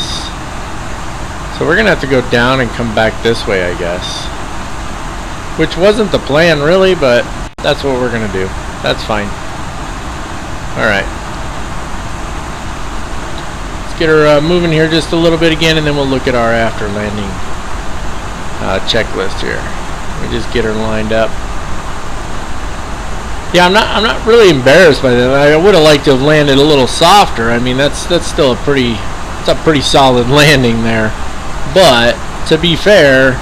So we're going to have to go down and come back this way, I guess. Which wasn't the plan, really, but that's what we're going to do. That's fine. Alright. Let's get her moving here just a little bit again, and then we'll look at our after landing checklist here. Let me just get her lined up. Yeah, I'm not really embarrassed by that. I would have liked to have landed a little softer. I mean, that's still a pretty solid landing there. But to be fair,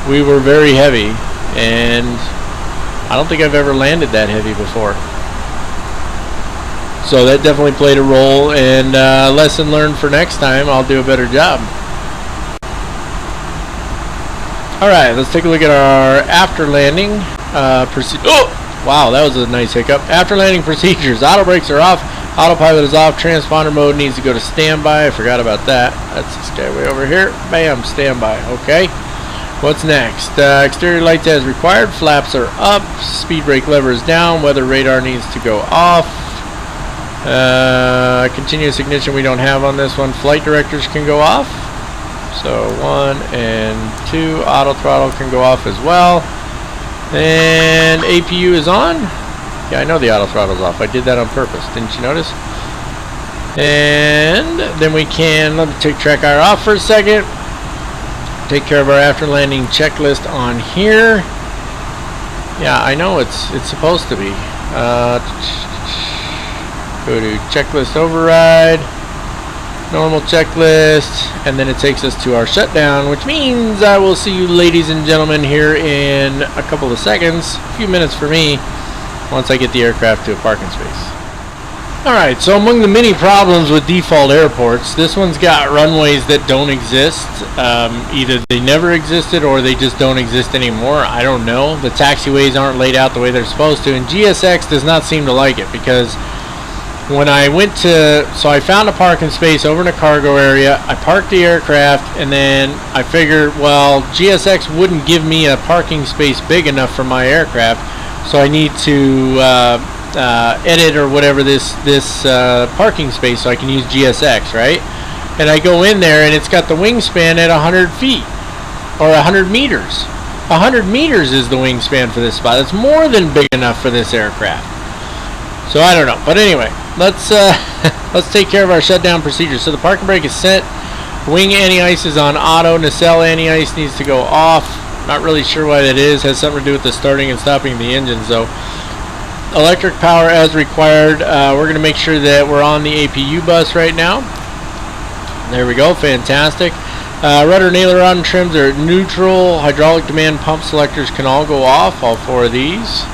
we were very heavy, and I don't think I've ever landed that heavy before. So that definitely played a role, and lesson learned for next time. I'll do a better job. All right, let's take a look at our after landing procedure. Oh! Wow, that was a nice hiccup. After landing procedures, auto brakes are off, autopilot is off, transponder mode needs to go to standby. I forgot about that. That's this guy way over here. Bam, standby. Okay. What's next? Exterior lights as required. Flaps are up. Speed brake lever is down. Weather radar needs to go off. Continuous ignition we don't have on this one. Flight directors can go off. So 1 and 2. Auto throttle can go off as well. And APU is on. Yeah, I know the auto throttle's off. I did that on purpose. Didn't you notice? And then we can, let me take track IR off for a second. Take care of our after landing checklist on here. Yeah, I know it's supposed to be. Go to checklist override, normal checklist, and then it takes us to our shutdown, which means I will see you ladies and gentlemen here in a couple of seconds, a few minutes for me, once I get the aircraft to a parking space. Alright, so among the many problems with default airports, this one's got runways that don't exist. Either they never existed or they just don't exist anymore. I don't know. The taxiways aren't laid out the way they're supposed to, and GSX does not seem to like it, because when I went to, so I found a parking space over in a cargo area, I parked the aircraft, and then I figured, well, GSX wouldn't give me a parking space big enough for my aircraft, so I need to edit or whatever this parking space so I can use GSX, right? And I go in there and it's got the wingspan at 100 feet or 100 meters. 100 meters is the wingspan for this spot. It's more than big enough for this aircraft. So I don't know, but anyway, let's take care of our shutdown procedure. So the parking brake is set, wing anti-ice is on auto, nacelle anti-ice needs to go off. Not really sure why that is. Has something to do with the starting and stopping the engines though. Electric power as required. We're going to make sure that we're on the APU bus right now. There we go, fantastic. Rudder and aileron trims are neutral. Hydraulic demand pump selectors can all go off, all 4 of these.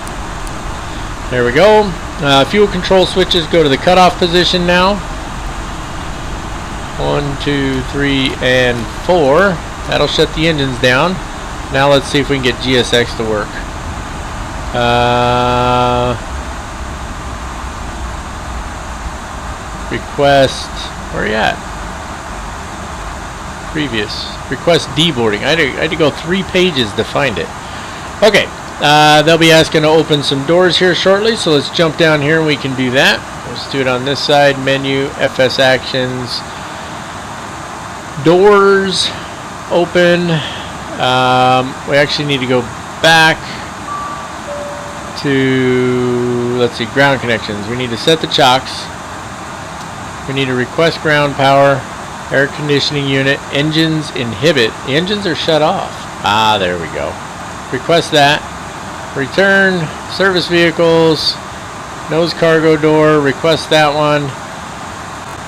There we go. Fuel control switches go to the cutoff position now. 1, 2, 3, and 4. That'll shut the engines down. Now let's see if we can get GSX to work. Request, where are you at? Previous. Request deboarding. I had to go 3 pages to find it. Okay, they'll be asking to open some doors here shortly, so let's jump down here and we can do that. Let's do it on this side. Menu, FS Actions, doors, open. We actually need to go back to, let's see, ground connections. We need to set the chocks. We need to request ground power, air conditioning unit, engines inhibit. The engines are shut off. Ah, there we go. Request that. Return, service vehicles, nose cargo door, request that one.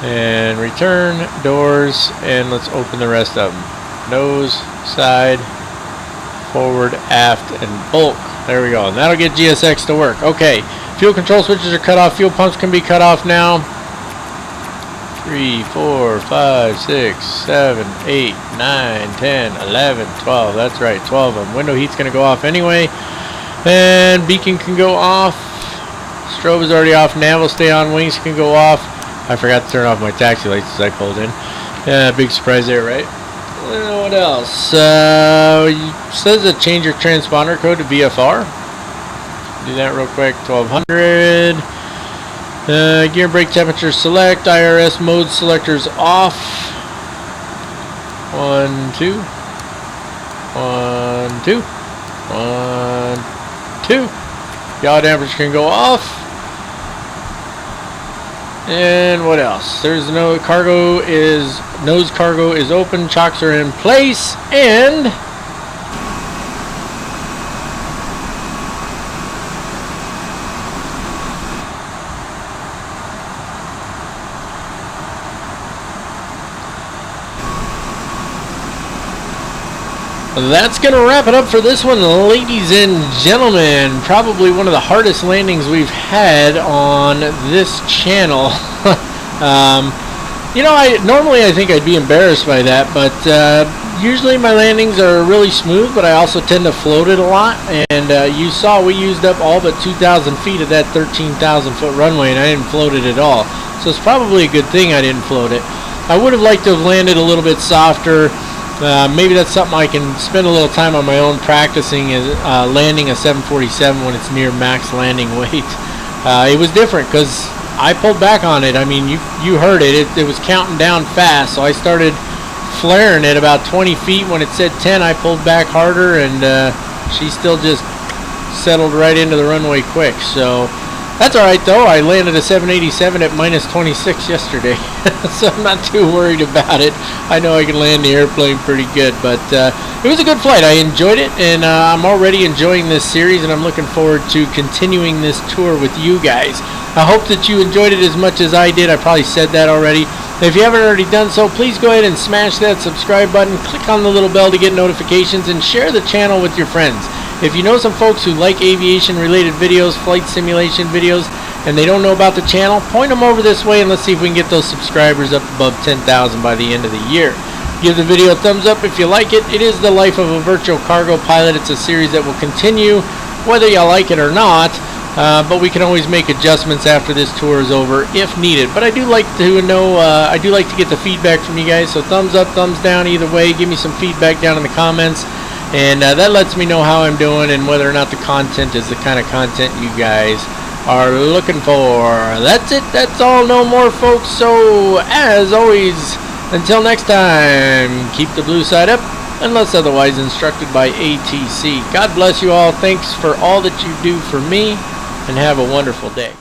And return, doors, and let's open the rest of them. Nose, side, forward, aft, and bulk. There we go. And that'll get GSX to work. Okay. Fuel control switches are cut off. Fuel pumps can be cut off now. 3, 4, 5, 6, 7, 8, 9, 10, 11, 12. That's right, 12 of them. Window heat's going to go off anyway. And beacon can go off. Strobe is already off. Nav will stay on. Wings can go off. I forgot to turn off my taxi lights as I pulled in. Yeah, big surprise there, right? What else? It says to change your transponder code to VFR. Do that real quick. 1200. Gear brake temperature select. IRS mode selectors off. 1, 2. 1, 2. 1, 2. Yaw dampers can go off. And what else? There's no cargo is, nose cargo is open, chocks are in place, and that's going to wrap it up for this one, ladies and gentlemen. Probably one of the hardest landings we've had on this channel. You know, normally I think I'd be embarrassed by that, but usually my landings are really smooth, but I also tend to float it a lot. And you saw we used up all but 2,000 feet of that 13,000 foot runway, and I didn't float it at all. So it's probably a good thing I didn't float it. I would have liked to have landed a little bit softer. Maybe that's something I can spend a little time on my own practicing, is landing a 747 when it's near max landing weight. It was different because I pulled back on it. I mean, you heard it. It was counting down fast, so I started flaring at about 20 feet. When it said 10, I pulled back harder, and she still just settled right into the runway quick. So That's alright though, I landed a 787 at minus 26 yesterday, so I'm not too worried about it. I know I can land the airplane pretty good, but it was a good flight. I enjoyed it, and I'm already enjoying this series, and I'm looking forward to continuing this tour with you guys. I hope that you enjoyed it as much as I did. I probably said that already. If you haven't already done so, please go ahead and smash that subscribe button, click on the little bell to get notifications, and share the channel with your friends. If you know some folks who like aviation related videos, flight simulation videos, and they don't know about the channel, point them over this way and let's see if we can get those subscribers up above 10,000 by the end of the year. Give the video a thumbs up if you like it. It is the life of a virtual cargo pilot. It's a series that will continue whether you like it or not, but we can always make adjustments after this tour is over if needed. But I do like to know, I do like to get the feedback from you guys, so thumbs up, thumbs down, either way. Give me some feedback down in the comments. And that lets me know how I'm doing and whether or not the content is the kind of content you guys are looking for. That's it. That's all. No more, folks. So, as always, until next time, keep the blue side up unless otherwise instructed by ATC. God bless you all. Thanks for all that you do for me, and have a wonderful day.